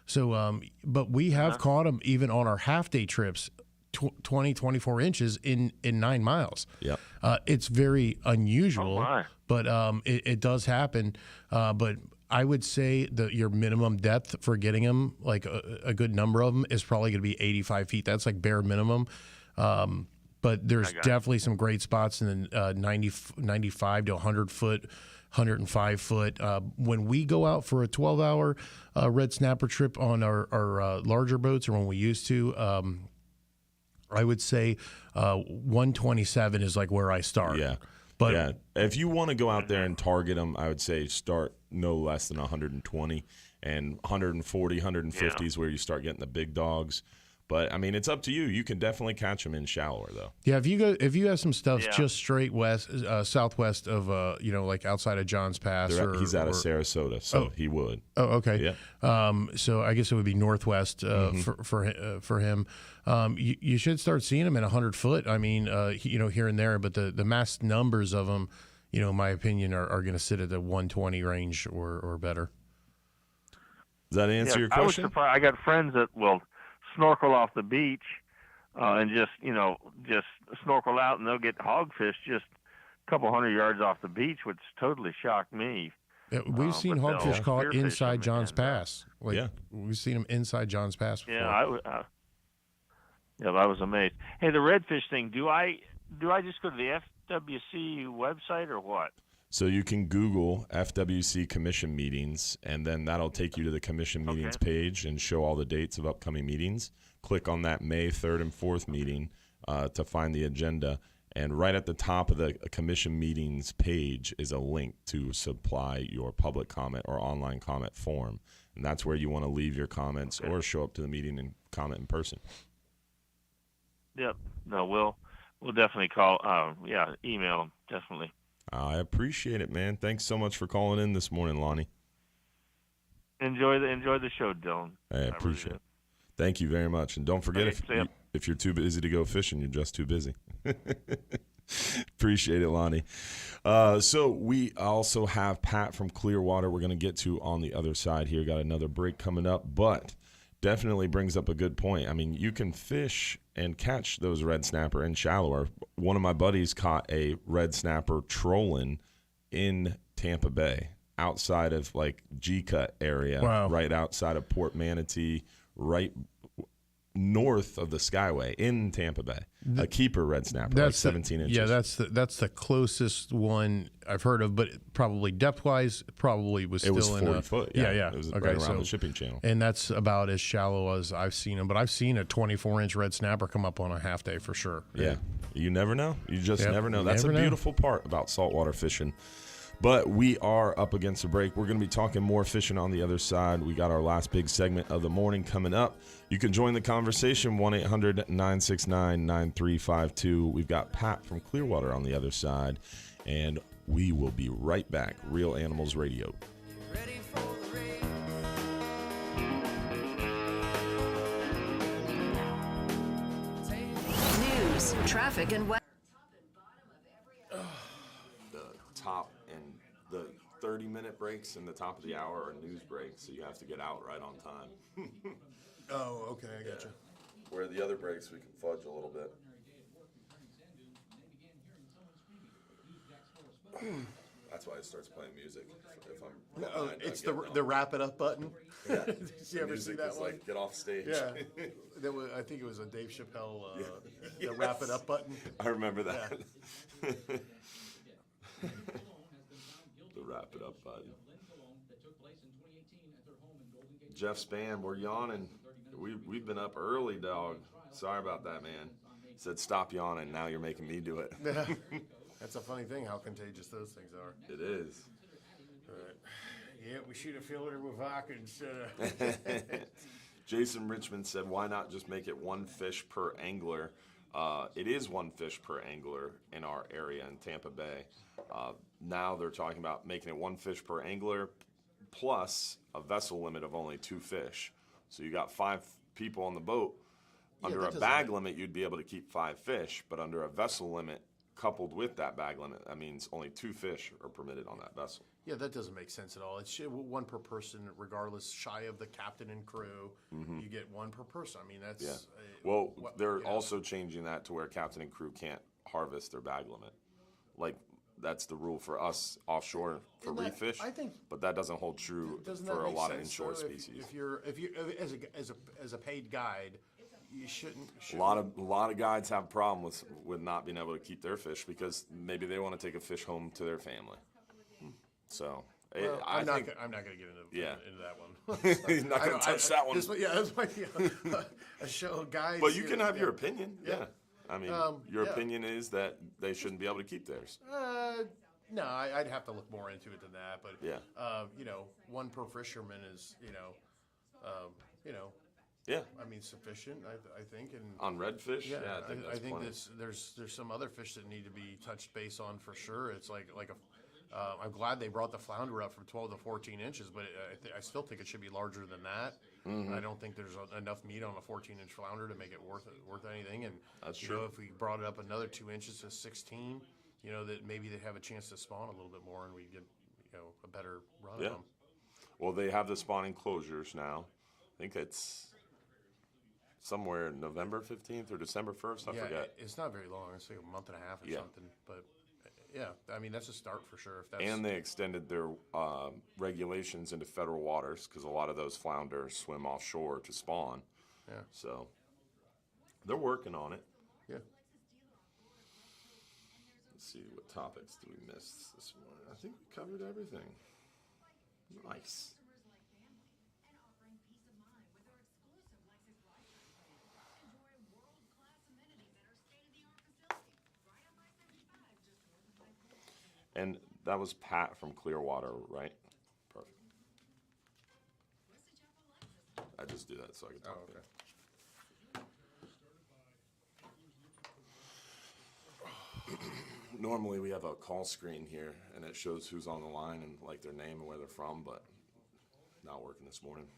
So, but we have caught them even on our half-day trips, 20, 24 inches in 9 miles. Yep. It's very unusual, but it does happen. But I would say that your minimum depth for getting them, like a good number of them, is probably going to be 85 feet. That's like bare minimum. But there's definitely some great spots in the 95 to 100 foot, 105 foot. When we go out for a 12-hour red snapper trip on our larger boats, or when we used to, I would say 127 is like where I start. Yeah. But if you want to go out there and target them, I would say start no less than 120, and 140, 150 is where you start getting the big dogs. But I mean, it's up to you. You can definitely catch them in shallower, though. Yeah, if you have some stuff just straight west, southwest of like outside of Johns Pass, He's out of Sarasota, so he would. Oh, okay. Yeah. So I guess it would be northwest for him. You should start seeing him at 100 foot. I mean, here and there, but the mass numbers of them, in my opinion, are going to sit at the 120 range or better. Does that answer your question? I was surprised. I got friends that will snorkel off the beach and just snorkel out, and they'll get hogfish just a couple 100 yards off the beach, which totally shocked me. Yeah, we've seen hogfish caught inside Johns Pass. We've seen them inside Johns Pass before. Yeah, I was amazed. Hey, the redfish thing. Do I just go to the FWC website or what? So you can Google FWC commission meetings, and then that'll take you to the commission meetings page and show all the dates of upcoming meetings. Click on that May 3rd and 4th meeting to find the agenda. And right at the top of the commission meetings page is a link to supply your public comment or online comment form. And that's where you want to leave your comments or show up to the meeting and comment in person. Yep. No, we'll definitely call. Email them, definitely. I appreciate it, man. Thanks so much for calling in this morning, Lonnie. Enjoy the show, Dylan. I appreciate it. Thank you very much. And don't forget, if you're too busy to go fishing, you're just too busy. Appreciate it, Lonnie. So we also have Pat from Clearwater we're going to get to on the other side here. Got another break coming up, but definitely brings up a good point. I mean, you can fish and catch those red snapper in shallower. One of my buddies caught a red snapper trolling in Tampa Bay, outside of like G-Cut area, right outside of Port Manatee, right north of the Skyway in Tampa Bay. A keeper red snapper, like 17 inches. Yeah, that's the closest one I've heard of, but probably depth-wise, probably was still in 40 foot. Yeah. It was right around the shipping channel. And that's about as shallow as I've seen them. But I've seen a 24-inch red snapper come up on a half day for sure. Yeah. You never know. You just never know. That's a beautiful part about saltwater fishing. But we are up against a break. We're going to be talking more fishing on the other side. We got our last big segment of the morning coming up. You can join the conversation, 1-800-969-9352. We've got Pat from Clearwater on the other side, and we will be right back. Real Animals Radio. News, traffic, and weather. Top and the 30-minute breaks and the top of the hour are news breaks, so you have to get out right on time. Oh, okay, I got you. Where the other breaks, we can fudge a little bit. That's why it starts playing music. If I'm behind, it's the wrap it up button. Yeah. Did you ever see that one? Like, get off stage. Yeah. I think it was a Dave Chappelle the wrap it up button. I remember that. Yeah. The wrap it up button. Jeff Spann, we're yawning. We've been up early, dog. Sorry about that, man. Said stop yawning. Now you're making me do it. That's a funny thing, how contagious those things are. It is. Yeah, we should have filled it with vodka instead of... Jason Richmond said, why not just make it one fish per angler? It is one fish per angler in our area in Tampa Bay. Now they're talking about making it one fish per angler plus a vessel limit of only 2 fish. So you got 5 people on the boat. Under a bag limit, you'd be able to keep 5 fish, but under a vessel limit coupled with that bag limit, that means only 2 fish are permitted on that vessel. Yeah, that doesn't make sense at all. It's one per person, regardless, shy of the captain and crew. Mhm. You get one per person. I mean, that's... Yeah. They're also changing that to where captain and crew can't harvest their bag limit. Like, that's the rule for us offshore for reef fish. I think... But that doesn't hold true for a lot of inshore species. If you're as a paid guide, you shouldn't... A lot of guides have a problem with not being able to keep their fish because maybe they want to take a fish home to their family. So Well, I'm not going to get into that one. He's not going to touch that one. This might be a show of guides. But you can have your opinion. Yeah. I mean, your yeah. opinion is that they shouldn't be able to keep theirs. No, I'd have to look more into it than that. But yeah. One per fisherman is yeah. I mean, sufficient. I think. And on redfish, yeah, I think there's some other fish that need to be touched base on for sure. It's like a. I'm glad they brought the flounder up from 12 to 14 inches, but I still think it should be larger than that. Mm-hmm. I don't think there's enough meat on a 14-inch flounder to make it worth anything. And that's you true. know, if we brought it up another 2 inches to 16, that maybe they'd have a chance to spawn a little bit more, and we get a better run of them. Well, they have the spawning closures now. I think it's somewhere November 15th or December 1st. I forget. It's not very long. It's like a month and a half or something. But yeah, I mean, that's a start for sure. And they extended their regulations into federal waters because a lot of those flounder swim offshore to spawn. Yeah. So they're working on it. Yeah. Let's see, what topics do we miss this morning? I think we covered everything. Nice. And that was Pat from Clearwater, right? Perfect. I just do that so I can talk. Normally we have a call screen here, and it shows who's on the line and like their name and where they're from, but not working this morning.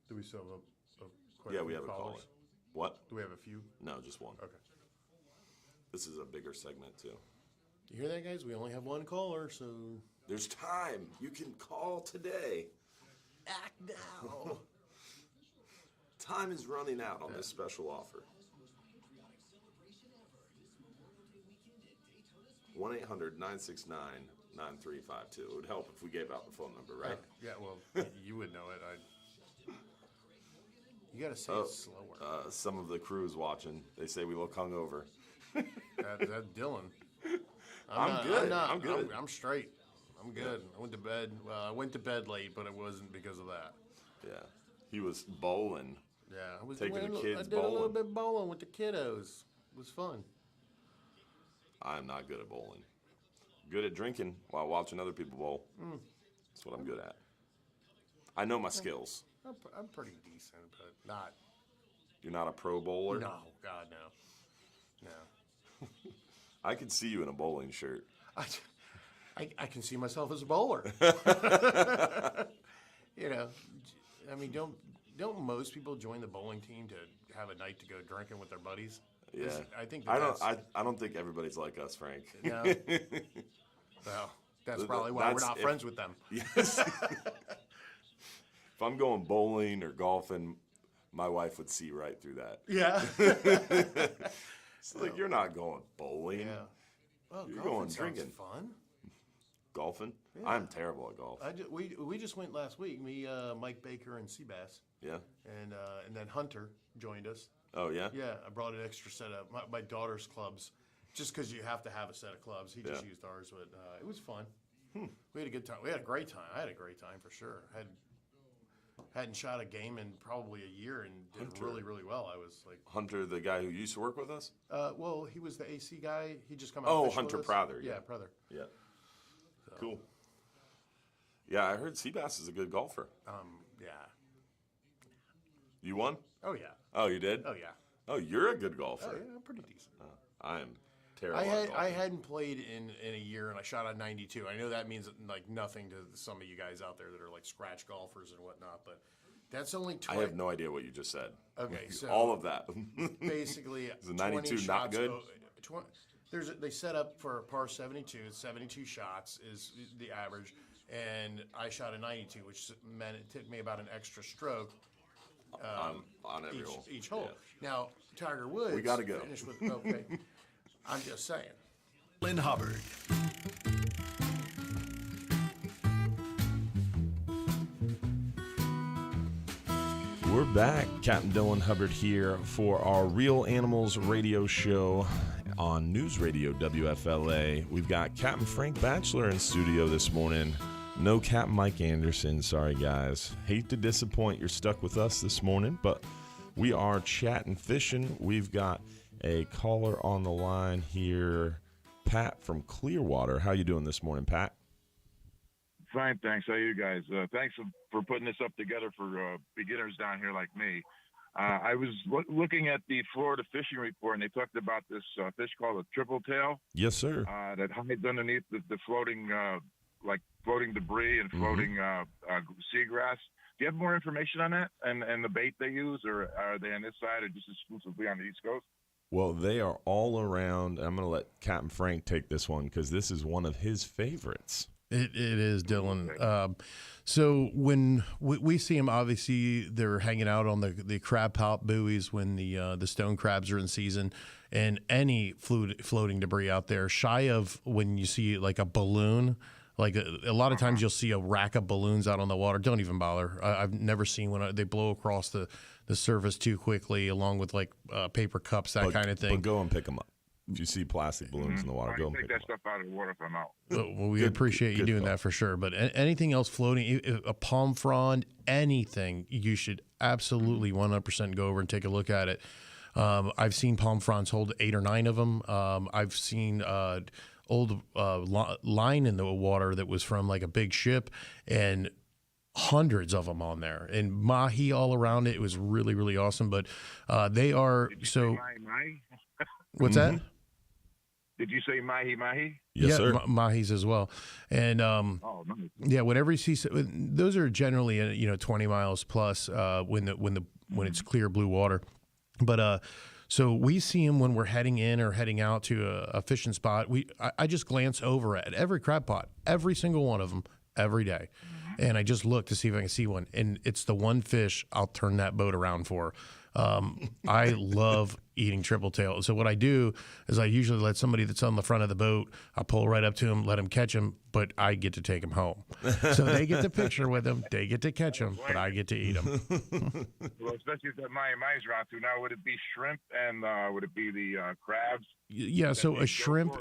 Do we still have quite Yeah, a we few have a caller. callers? What? Do we have a few? No, just one. Okay. This is a bigger segment too. You hear that, guys? We only have one caller, so there's time. You can call today. Act now. Time is running out on this special offer. 1-800-969-9352. It would help if we gave out the phone number, right? Yeah, well, you would know it. You got to say it slower. Some of the crew's watching. They say we look hungover. That's Dylan. I'm good. I'm good. I'm straight. I'm good. I went to bed. Well, I went to bed late, but it wasn't because of that. Yeah. He was bowling. Yeah. I was taking the kids I did a little bowling. bit bowling with the kiddos. It was fun. I'm not good at bowling. Good at drinking while watching other people bowl. That's what I'm good at. I know my skills. I'm pretty decent, but not. You're not a pro bowler? No, God, no. No. I could see you in a bowling shirt. I can see myself as a bowler. I mean, don't most people join the bowling team to have a night to go drinking with their buddies? Yeah, I think I don't think everybody's like us, Frank. No. Well, that's probably why we're not friends with them. Yes. If I'm going bowling or golfing, my wife would see right through that. Yeah. It's like, you're not going bowling. Yeah. Well, you're golfing going sounds drinking. Fun. Golfing? Yeah. I'm terrible at golf. We just went last week. Me, Mike Baker, and Seabass. Yeah. And then Hunter joined us. Oh, yeah? Yeah, I brought an extra set of my daughter's clubs, just because you have to have a set of clubs. He just used ours, but it was fun. We had a good time. We had a great time. I had a great time for sure. Hadn't shot a game in probably a year and did Hunter. really, really well. I was like Hunter, the guy who used to work with us? Well, he was the AC guy. He just come out. Oh, fishing Hunter with us. Prather. Yeah, Prather. Yeah. So. Cool. Yeah, I heard Seabass is a good golfer. Yeah. You won? Oh, yeah. Oh, you did? Oh, yeah. Oh, you're a good golfer. Oh, yeah, I'm pretty decent. I am terrible at golfing. I hadn't played in a year, and I shot a 92. I know that means like nothing to some of you guys out there that are like scratch golfers and whatnot, but that's only 20. I have no idea what you just said. Okay, so all of that. basically, Is a 92 20 not shots good? They set up for a par 72. 72 shots is the average, and I shot a 92, which meant it took me about an extra stroke on every hole. Each hole. Yeah. Now, Tiger Woods. We gotta go. Finished with, okay. I'm just saying. Lynn Hubbard. We're back. Captain Dylan Hubbard here for our Real Animals radio show on News Radio WFLA. We've got Captain Frank Bacheler in studio this morning. No Captain Mike Anderson. Sorry, guys. Hate to disappoint. You're stuck with us this morning, but we are chatting fishing. We've got a caller on the line here, Pat from Clearwater. How you doing this morning, Pat? Fine, thanks. How are you guys? Thanks for putting this up together for beginners down here like me. I was looking at the Florida fishing report, and they talked about this fish called a triple tail. Yes, sir. That hides underneath the floating, like floating debris and floating seagrass. Do you have more information on that and the bait they use, or are they on this side or just exclusively on the East Coast? Well, they are all around. I'm going to let Captain Frank take this one because this is one of his favorites. It is, Dylan. So when we see them, obviously they're hanging out on the crab pop buoys when the stone crabs are in season, and any floating debris out there. Shy of when you see like a balloon, like a lot of times you'll see a rack of balloons out on the water. Don't even bother. I've never seen when they blow across the surface too quickly, along with like paper cups, that kind of thing. But go and pick them up. If you see plastic balloons in the water, go and pick that stuff out of the water if I'm out. Well, we appreciate you doing that for sure. But anything else floating, a palm frond, anything, you should absolutely 100% go over and take a look at it. I've seen palm fronds hold 8 or 9 of them. I've seen old line in the water that was from like a big ship, and hundreds of them on there, and mahi all around it. It was really, really awesome. But they are so. What's that? Did you say mahi? Yes, sir. Mahis as well. And nice. yeah, whenever you see, those are generally 20 miles plus when it's clear blue water. But so we see them when we're heading in or heading out to a fishing spot. I just glance over at every crab pot, every single one of them, every day. And I just look to see if I can see one. And it's the one fish I'll turn that boat around for. I love eating triple tail. So what I do is I usually let somebody that's on the front of the boat, I pull right up to them, let them catch them, but I get to take them home. So they get the picture with them, they get to catch them, but I get to eat them. Well, especially if that mahi-mahi's around too. Now, would it be shrimp and would it be the crabs? Yeah, so a shrimp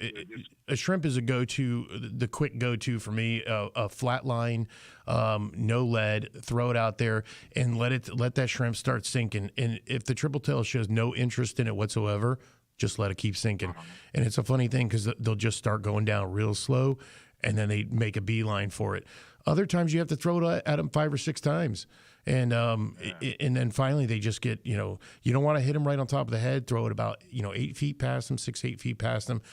is a go-to, the quick go-to for me. A flat line, no lead, throw it out there and let that shrimp start sinking. And if the triple tail shows no interest in it whatsoever, just let it keep sinking. And it's a funny thing because they'll just start going down real slow, and then they make a beeline for it. Other times you have to throw it at them 5 or 6 times. And and then finally they just get, you don't want to hit them right on top of the head. Throw it about 8 feet past them, 6-8 feet past them,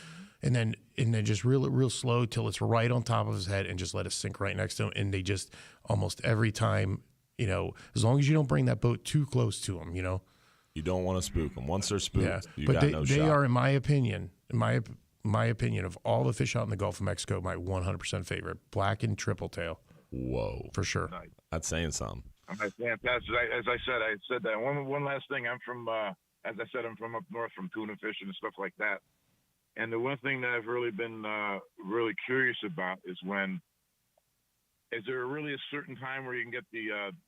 and then just real slow till it's right on top of his head, and just let it sink right next to him. And they just almost every time, as long as you don't bring that boat too close to them, You don't want to spook them. Once they're spooked, yeah. you But got no shot. They are, in my opinion, of all the fish out in the Gulf of Mexico, my 100% favorite, black and triple tail. Whoa, for sure. That's saying something. As I said that. One last thing. I'm from, as I said, I'm from up north, from tuna fishing and stuff like that. And the one thing that I've really been really curious about is is there really a certain time where you can get the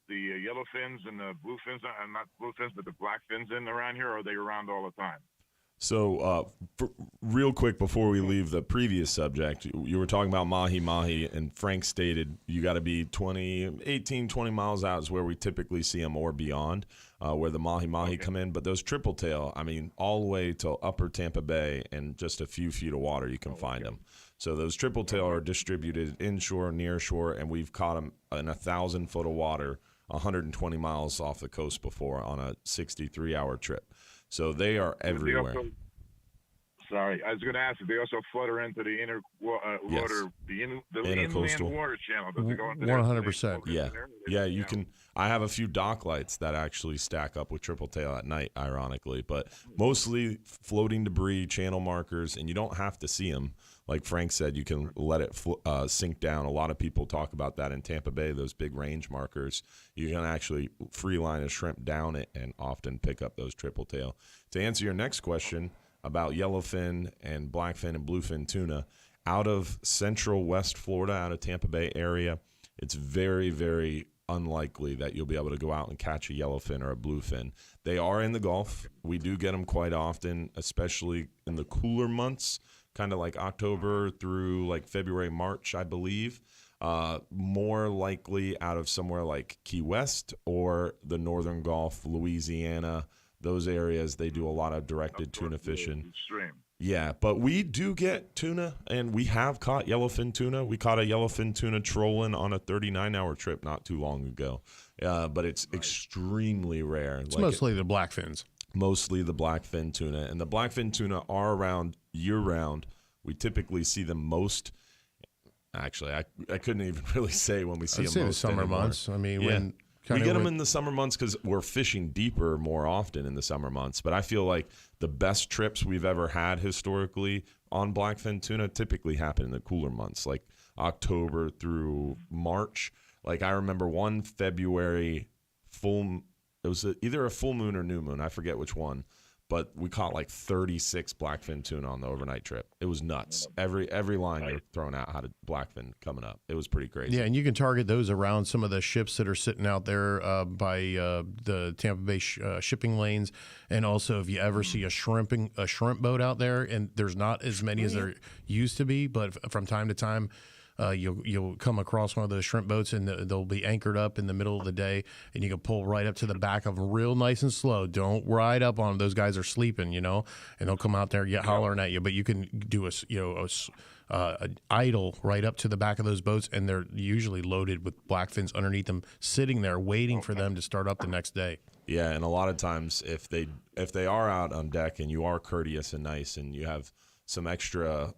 yellow fins and the blue fins, not blue fins, but the black fins in around here, or are they around all the time? So, real quick before we leave the previous subject, you were talking about mahi, and Frank stated you got to be 18, 20 miles out is where we typically see them, or beyond, where the mahi come in. But those triple tail, all the way to upper Tampa Bay and just a few feet of water, you can find them. So those triple tail are distributed inshore, near shore, and we've caught them in 1,000 foot of water, 120 miles off the coast before on a 63-hour trip. So they are everywhere. Sorry, I was going to ask if they also flutter into the inner water, the inland water channel. Does it go into 100%. Yeah. You can. I have a few dock lights that actually stack up with triple tail at night, ironically, but mostly floating debris, channel markers, and you don't have to see them. Like Frank said, you can let it sink down. A lot of people talk about that in Tampa Bay, those big range markers. You can actually free line a shrimp down it and often pick up those triple tail. To answer your next question about yellowfin and blackfin and bluefin tuna, out of central West Florida, out of Tampa Bay area, it's very, very unlikely that you'll be able to go out and catch a yellowfin or a bluefin. They are in the Gulf. We do get them quite often, especially in the cooler months, kind of like October through like February, March, I believe. More likely out of somewhere like Key West or the Northern Gulf, Louisiana, those areas. They do a lot of directed tuna fishing. Yeah, but we do get tuna, and we have caught yellowfin tuna. We caught a yellowfin tuna trolling on a 39-hour trip not too long ago, but it's extremely rare. It's mostly the blackfins. Mostly the blackfin tuna, and the blackfin tuna are around year-round. We typically see them most. Actually, I couldn't even really say when we see them most. The summer anymore. months. I mean, when we get them in the summer months because we're fishing deeper more often in the summer months. But I feel like the best trips we've ever had historically on blackfin tuna typically happen in the cooler months, like October through March. Like I remember one February it was either a full moon or new moon. I forget which one. But we caught like 36 blackfin tuna on the overnight trip. It was nuts. Every line you're throwing out had a blackfin coming up. It was pretty crazy. Yeah, and you can target those around some of the ships that are sitting out there by the Tampa Bay shipping lanes. And also, if you ever see a shrimp boat out there, and there's not as many as there used to be, but from time to time, you'll come across one of those shrimp boats, and they'll be anchored up in the middle of the day, and you can pull right up to the back of them real nice and slow. Don't ride up on them. Those guys are sleeping, and they'll come out there hollering at you. But you can do an idle right up to the back of those boats, and they're usually loaded with blackfins underneath them, sitting there waiting for them to start up the next day. Yeah, and a lot of times if they are out on deck and you are courteous and nice and you have some extra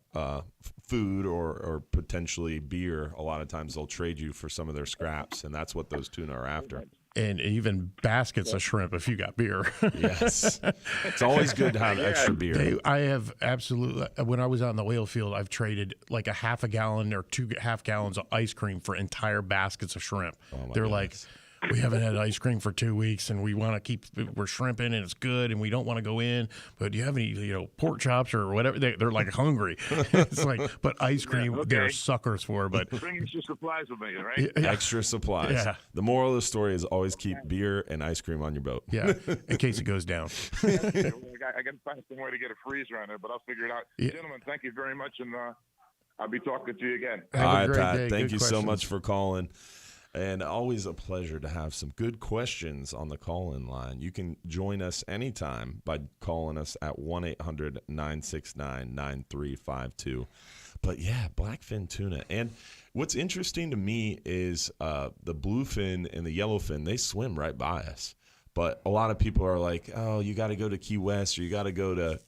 food or potentially beer, a lot of times they'll trade you for some of their scraps, and that's what those tuna are after. And even baskets of shrimp if you got beer. Yes. It's always good to have extra beer. I have absolutely, when I was out in the oil field, I've traded like a half a gallon or 2.5 gallons of ice cream for entire baskets of shrimp. They're like, we haven't had ice cream for 2 weeks, and we want to we're shrimping, and it's good, and we don't want to go in. But do you have any, pork chops or whatever? They're like hungry. It's like, but ice cream, they're suckers for. But bring extra supplies with me, right? Extra supplies. Yeah. The moral of the story is always keep beer and ice cream on your boat. Yeah, in case it goes down. I got to find somewhere to get a freezer on there, but I'll figure it out. Yeah. Gentlemen, thank you very much, and I'll be talking to you again. All right, Pat. Thank you so much for calling. And always a pleasure to have some good questions on the call-in line. You can join us anytime by calling us at 1-800-969-9352. But, yeah, blackfin tuna. And what's interesting to me is the bluefin and the yellowfin, they swim right by us. But a lot of people are like, oh, you got to go to Key West or you got to go to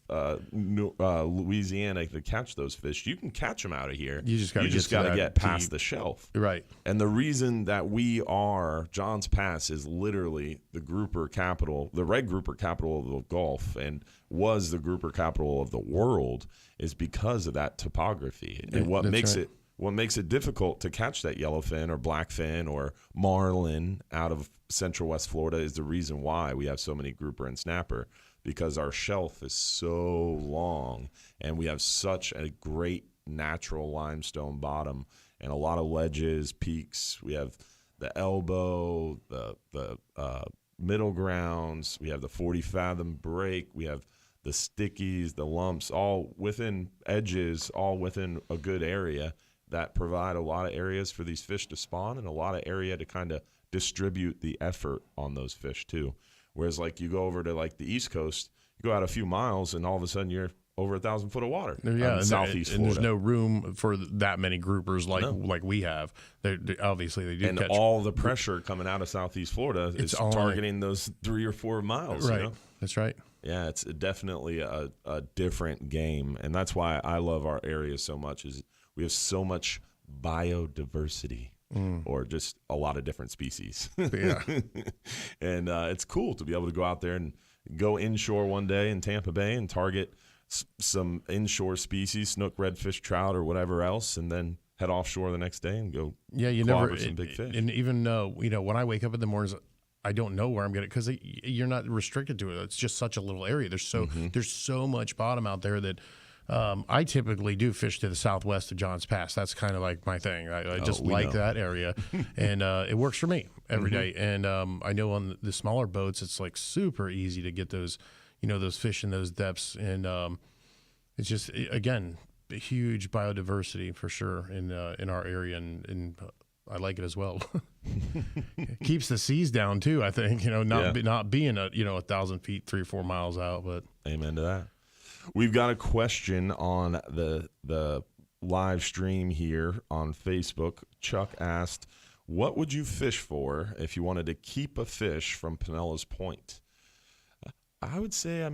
Louisiana to catch those fish. You can catch them out of here. You just got to get past the shelf. Right. And the reason that we are, Johns Pass is literally the grouper capital, the red grouper capital of the Gulf, and was the grouper capital of the world, is because of that topography. And what makes it difficult to catch that yellowfin or blackfin or marlin out of Central West Florida is the reason why we have so many grouper and snapper, because our shelf is so long and we have such a great natural limestone bottom and a lot of ledges, peaks. We have the elbow, the middle grounds. We have the 40-fathom break. We have the stickies, the lumps, all within edges, all within a good area that provide a lot of areas for these fish to spawn and a lot of area to kind of distribute the effort on those fish too. Whereas like you go over to like the East Coast, you go out a few miles and all of a sudden you're over 1,000 foot of water. Yeah, Southeast Florida. And there's no room for that many groupers like we have. Obviously they do and catch. all the pressure coming out of Southeast Florida is targeting those 3 or 4 miles. Right. You know? That's right. Yeah, it's definitely a different game, and that's why I love our area so much. Is we have so much biodiversity, or just a lot of different species. Yeah, and it's cool to be able to go out there and go inshore one day in Tampa Bay and target some inshore species, snook, redfish, trout, or whatever else, and then head offshore the next day and go. Yeah, you clobber never some big fish. And even when I wake up in the mornings, I don't know where I'm going to, because you're not restricted to it. It's just such a little area. There's so much bottom out there that I typically do fish to the southwest of Johns Pass. That's kind of like my thing. I just like that area, and it works for me every day. And I know on the smaller boats, it's like super easy to get those, those fish in those depths. And it's just, again, a huge biodiversity for sure in our area, and I like it as well. Keeps the seas down too, I think, not being 1,000 feet, 3 or 4 miles out, but amen to that. We've got a question on the live stream here on Facebook. Chuck asked, what would you fish for if you wanted to keep a fish from Pinellas Point? I would say,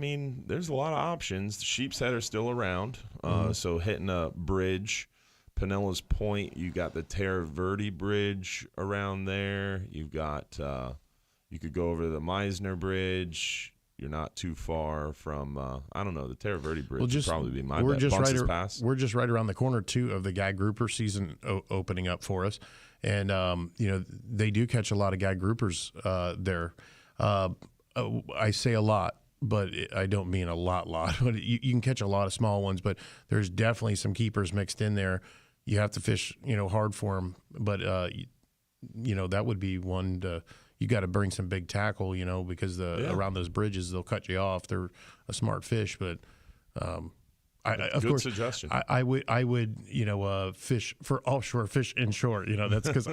there's a lot of options. The sheep's head are still around, so hitting a bridge. Pinellas Point, you got the Terra Verde Bridge around there. You've got, you could go over to the Meisner Bridge. You're not too far from, the Terra Verde Bridge would probably be my bet. Bunce's Pass. We're just right around the corner, too, of the gag grouper season opening up for us. And, they do catch a lot of gag groupers there. I say a lot, but I don't mean a lot. But you can catch a lot of small ones, but there's definitely some keepers mixed in there. You have to fish, hard for them. But, that would be one you got to bring some big tackle, because around those bridges, they'll cut you off. They're a smart fish, but of course, suggestion. I would fish for offshore, fish inshore. That's because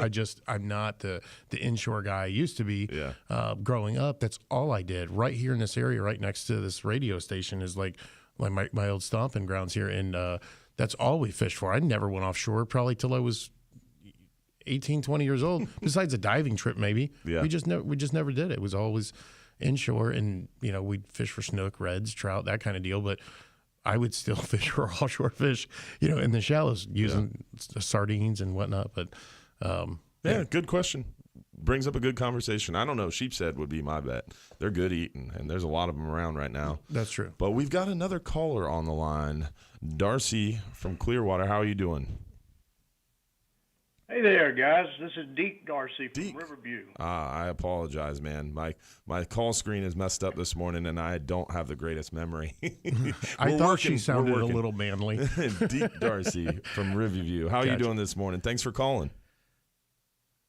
I'm not the inshore guy I used to be. Yeah. Growing up, that's all I did. Right here in this area, right next to this radio station, is like my old stomping grounds here, and that's all we fished for. I never went offshore probably till I was 18, 20 years old, besides a diving trip maybe. Yeah. We just never did it. It was always inshore, and we'd fish for snook, reds, trout, that kind of deal. But I would still fish for offshore fish, in the shallows using sardines and whatnot. But good question. Brings up a good conversation. I don't know. Sheep's head would be my bet. They're good eating, and there's a lot of them around right now. That's true. But we've got another caller on the line. Darcy from Clearwater. How are you doing? Hey there, guys. This is Deke Darcy from Riverview. I apologize, man. My call screen is messed up this morning, and I don't have the greatest memory. I thought she sounded a little manly. Deke Darcy from Riverview. How are you doing this morning? Thanks for calling.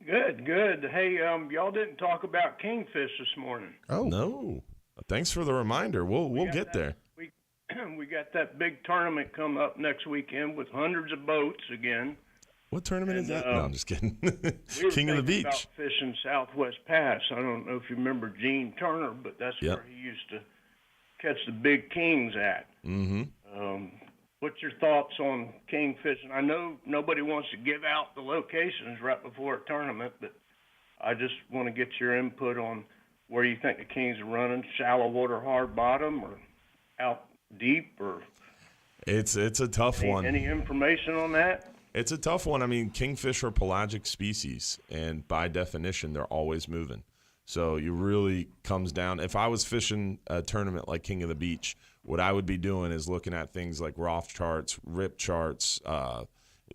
Good. Hey, y'all didn't talk about Kingfish this morning. Oh no! Thanks for the reminder. We'll get there. We got that big tournament coming up next weekend with hundreds of boats again. What tournament is that? No, I'm just kidding. We King of the Beach. About fishing Southwest Pass. I don't know if you remember Gene Turner, but that's where he used to catch the big kings at. Mm-hmm. What's your thoughts on kingfish? And I know nobody wants to give out the locations right before a tournament, but I just want to get your input on where you think the kings are running, shallow water, hard bottom, or out deep, or it's a tough one. Any information on that? It's a tough one. Kingfish are pelagic species, and by definition, they're always moving. So it really comes down. If I was fishing a tournament like King of the Beach, what I would be doing is looking at things like Roth charts, RIP charts,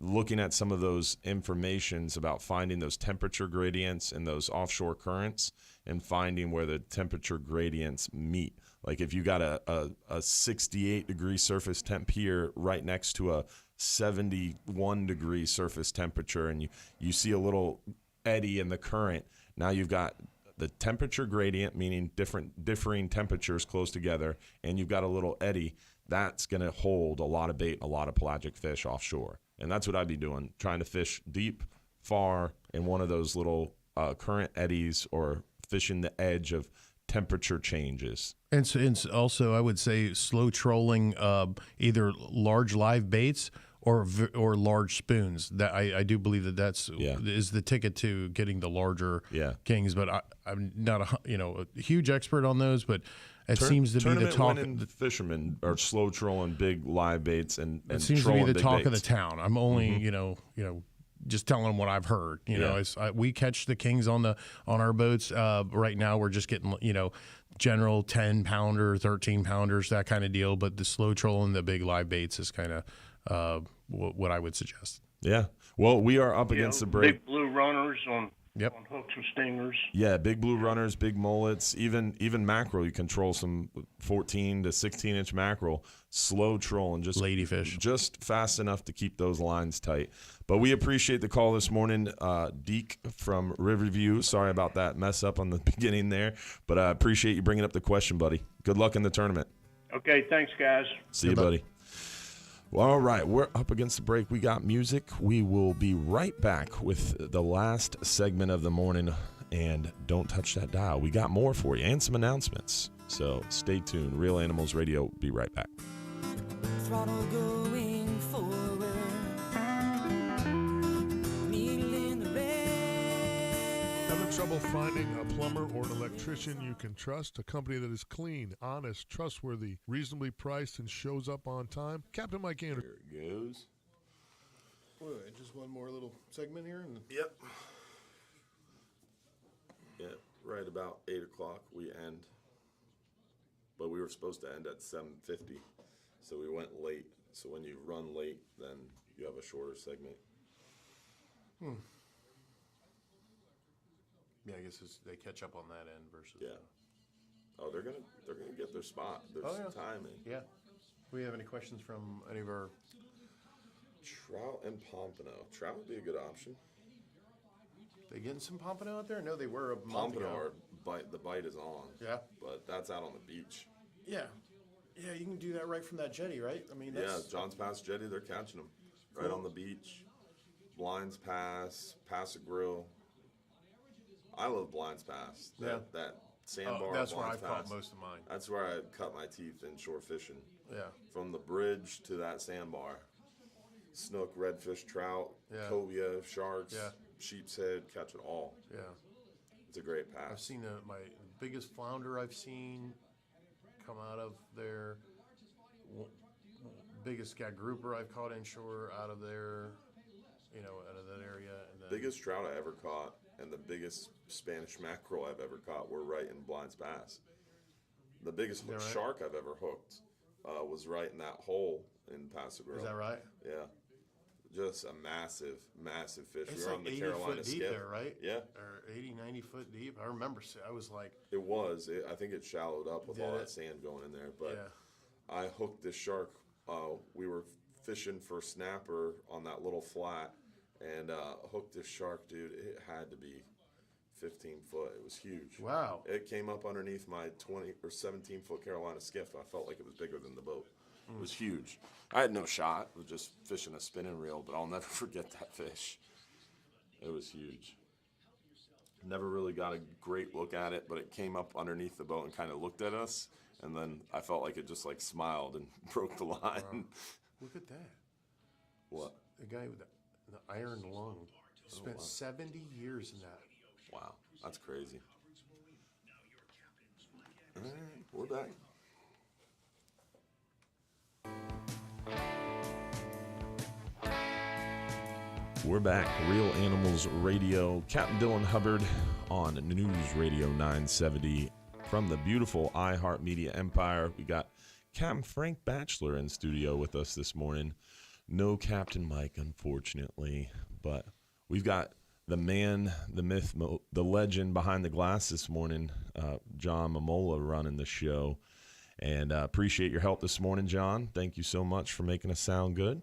looking at some of those informations about finding those temperature gradients and those offshore currents and finding where the temperature gradients meet. Like if you got a 68-degree surface temp here right next to a 71-degree surface temperature, and you see a little eddy in the current, now you've got the temperature gradient, meaning differing temperatures close together, and you've got a little eddy, that's going to hold a lot of bait, a lot of pelagic fish offshore. And that's what I'd be doing, trying to fish deep, far, in one of those little current eddies, or fishing the edge of temperature changes. And also, I would say slow trolling either large live baits or large spoons. That I do believe that's is the ticket to getting the larger kings. But I'm not a huge expert on those. But It seems to be the talk. The fishermen are slow trolling big live baits and It seems to be the talk baits. of the town. I'm only just telling them what I've heard. You know, we catch the kings on our boats. Right now, we're just getting general 10-pounder, 13-pounders, that kind of deal. But the slow trolling, the big live baits is kind of what I would suggest. Yeah. Well, we are up against the break. Big blue runners on hooks and stingers. Yeah, big blue runners, big mullets, even mackerel. You control some 14 to 16-inch mackerel, slow trolling, just ladyfish, just fast enough to keep those lines tight. But we appreciate the call this morning, Deke from Riverview. Sorry about that mess up on the beginning there, but I appreciate you bringing up the question, buddy. Good luck in the tournament. Okay, thanks, guys. See you, buddy. Well, all right, we're up against the break. We got music. We will be right back with the last segment of the morning. And don't touch that dial. We got more for you and some announcements. So stay tuned. Real Animals Radio. Be right back. Throttle going forward. Needle in the red. Having trouble finding a plumber or an electrician you can trust? A company that is clean, honest, trustworthy, reasonably priced, and shows up on time? Captain Mike Anderson. There it goes. Boy, just one more little segment here. Yep. Yeah, right about 8 o'clock we end. But we were supposed to end at 7:50, so we went late. So when you run late, then you have a shorter segment. Yeah, I guess they catch up on that end versus. Yeah. Oh, they're gonna get their spot. There's timing. Yeah. Do we have any questions from any of our? Trout and pompano. Trout would be a good option. They getting some pompano out there? No, they were a month Pompano ago. the bite is on. Yeah. But that's out on the beach. Yeah. Yeah, you can do that right from that jetty, right? I mean, that's... John's Pass Jetty, they're catching them right on the beach. Blinds Pass, Pass a Grill. I love Blinds Pass. That sandbar. That's where Blinds I've caught Pass. most of mine. That's where I cut my teeth in shore fishing. Yeah. From the bridge to that sandbar. Snook, redfish, trout, Yeah. cobia, sharks, Yeah. sheep's head, catch it all. Yeah. It's a great pass. I've seen my biggest flounder I've seen come out of there. Biggest grouper I've caught inshore out of there, out of that area. And then, Biggest trout I ever caught and the biggest Spanish mackerel I've ever caught were right in Blinds Pass. The biggest shark I've ever hooked was right in that hole in Paso Grill. Is that right? Yeah. Just a massive, massive fish. It's We were like on the 80 Carolina foot deep Skiff. there, right? Yeah. Or 80, 90 foot deep. I remember, I was like... It was. I think it shallowed up with all that sand going in there. But I hooked this shark. We were fishing for snapper on that little flat and hooked this shark, dude. It had to be 15 foot. It was huge. Wow. It came up underneath my 20 or 17 foot Carolina Skiff. I felt like it was bigger than the boat. It was huge. I had no shot. I was just fishing a spinning reel, but I'll never forget that fish. It was huge. Never really got a great look at it, but it came up underneath the boat and kind of looked at us, and then I felt like it just like smiled and broke the line. Wow. Look at that. What? The guy with the iron lung spent 70 years in that. Wow, that's crazy. All right, we're back. We're back. Real Animals Radio. Captain Dylan Hubbard on News Radio 970 from the beautiful iHeartMedia Empire. We got Captain Frank Bacheler in studio with us this morning. No Captain Mike, unfortunately, but we've got the man, the myth, the legend behind the glass this morning, John Momola, running the show. And appreciate your help this morning, John. Thank you so much for making us sound good.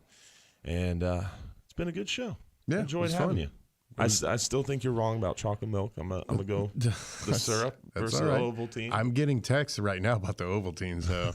And it's been a good show. Yeah, enjoyed having you. I still think you're wrong about chocolate milk. I'm gonna go the syrup versus the Ovaltine. I'm getting texts right now about the Ovaltine, so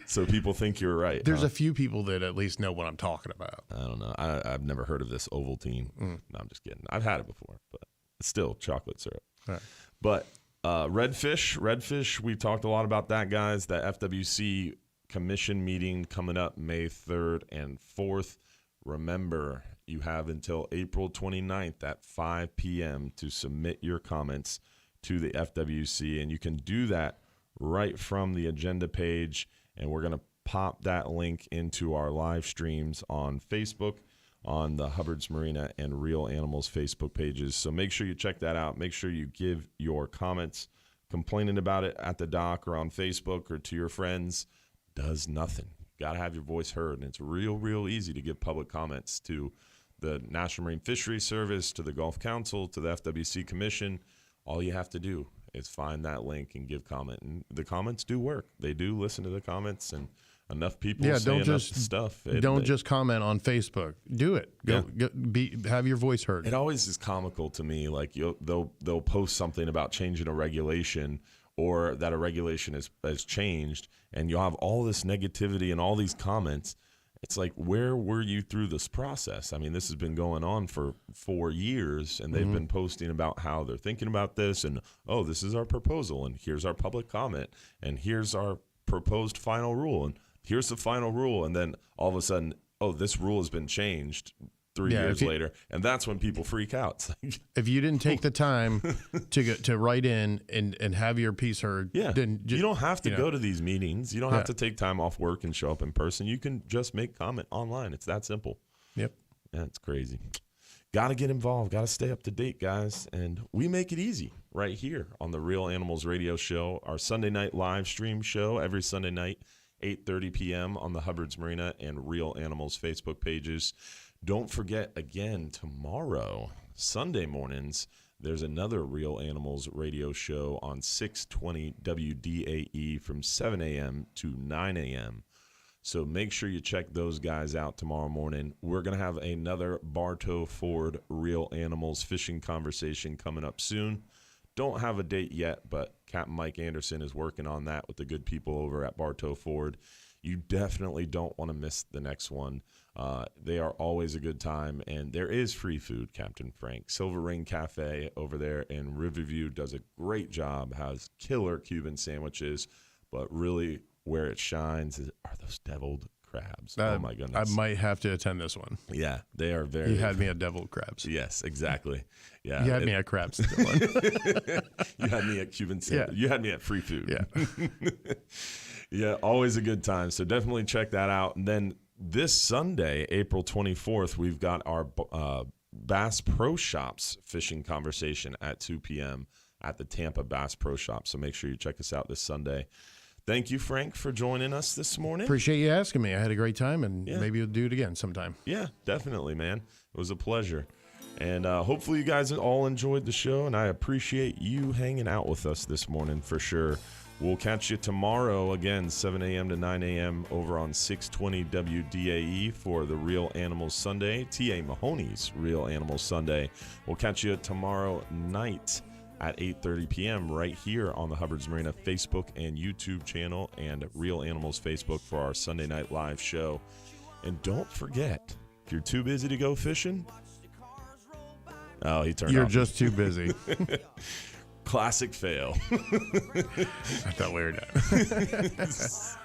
so people think you're right. There's a few people that at least know what I'm talking about. I don't know. I've never heard of this Ovaltine. No, I'm just kidding. I've had it before, but it's still chocolate syrup. Right. But Redfish. We've talked a lot about that, guys. That FWC commission meeting coming up May 3rd and 4th. Remember, you have until April 29th at 5 p.m. to submit your comments to the FWC, and you can do that right from the agenda page, and we're going to pop that link into our live streams on Facebook, on the Hubbard's Marina and Real Animals Facebook pages. So make sure you check that out. Make sure you give your comments. Complaining about it at the dock or on Facebook or to your friends does nothing. Got to have your voice heard, and it's real easy to give public comments to the National Marine Fisheries Service, to the Gulf Council, to the FWC Commission. All you have to do is find that link and give comment. And the comments do work. They do listen to the comments, and enough people say enough stuff. Don't just comment on Facebook. Do it. Have your voice heard. It always is comical to me. Like they'll post something about changing a regulation, or that a regulation has changed, and you'll have all this negativity and all these comments. It's like, where were you through this process? I mean, this has been going on for 4 years, and they've been posting about how they're thinking about this, and, oh, this is our proposal, and here's our public comment, and here's our proposed final rule, and here's the final rule, and then all of a sudden, oh, this rule has been changed 3 years later, and that's when people freak out. If you didn't take the time to write in and have your piece heard, then you don't have to go to these meetings. You don't have to take time off work and show up in person. You can just make comment online. It's that simple. Yep. Yeah, it's crazy. Got to get involved. Got to stay up to date, guys. And we make it easy right here on the Real Animals Radio Show, our Sunday night live stream show every Sunday night, 8:30 p.m. on the Hubbard's Marina and Real Animals Facebook pages. Don't forget, again, tomorrow, Sunday mornings, there's another Real Animals radio show on 620 WDAE from 7 a.m. to 9 a.m. So make sure you check those guys out tomorrow morning. We're going to have another Bartow Ford Real Animals fishing conversation coming up soon. Don't have a date yet, but Captain Mike Anderson is working on that with the good people over at Bartow Ford. You definitely don't want to miss the next one. They are always a good time, and there is free food, Captain Frank. Silver Ring Cafe over there in Riverview does a great job, has killer Cuban sandwiches, but really where it shines are those deviled crabs. Oh, my goodness. I might have to attend this one. Yeah, they are very... You had me at deviled crabs. Yes, exactly. Yeah, you had me at crabs. You had me at Cuban sandwich. You had me at free food. Yeah. Yeah, always a good time. So definitely check that out. And then this Sunday, April 24th, we've got our Bass Pro Shops fishing conversation at 2 p.m. at the Tampa Bass Pro Shop. So make sure you check us out this Sunday. Thank you, Frank, for joining us this morning. Appreciate you asking me. I had a great time, and maybe we'll do it again sometime. Yeah, definitely, man. It was a pleasure. And hopefully you guys all enjoyed the show, and I appreciate you hanging out with us this morning for sure. We'll catch you tomorrow, again, 7 a.m. to 9 a.m. over on 620 WDAE for the Real Animals Sunday, T.A. Mahoney's Real Animals Sunday. We'll catch you tomorrow night at 8:30 p.m. right here on the Hubbard's Marina Facebook and YouTube channel and Real Animals Facebook for our Sunday night live show. And don't forget, if you're too busy to go fishing... Oh, he turned off. You're just too busy. Classic fail. I thought we were done.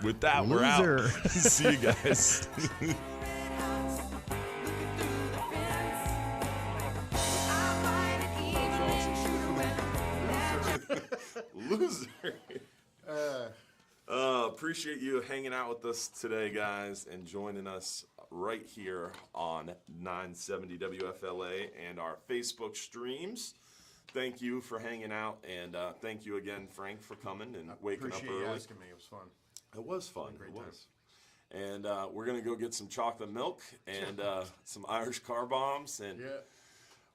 With that, we're out. See you guys. Loser. Appreciate you hanging out with us today, guys, and joining us right here on 970 WFLA and our Facebook streams. Thank you for hanging out, and thank you again, Frank, for coming and waking up early. Appreciate you asking me. It was fun. It was fun. It was. And we're going to go get some chocolate milk and some Irish car bombs. And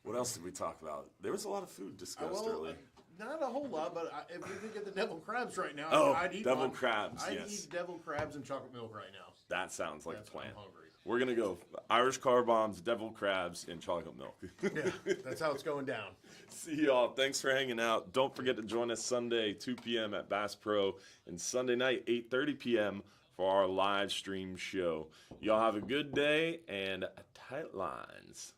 what else did we talk about? There was a lot of food discussed earlier. Not a whole lot, but if we could get the deviled crabs right now, I'd eat deviled crabs, I'd eat deviled crabs and chocolate milk right now. That sounds like a plan. I'm hungry. We're going to go Irish car bombs, deviled crabs, and chocolate milk. Yeah, that's how it's going down. See y'all. Thanks for hanging out. Don't forget to join us Sunday, 2 p.m. at Bass Pro, and Sunday night, 8:30 p.m. for our live stream show. Y'all have a good day and tight lines.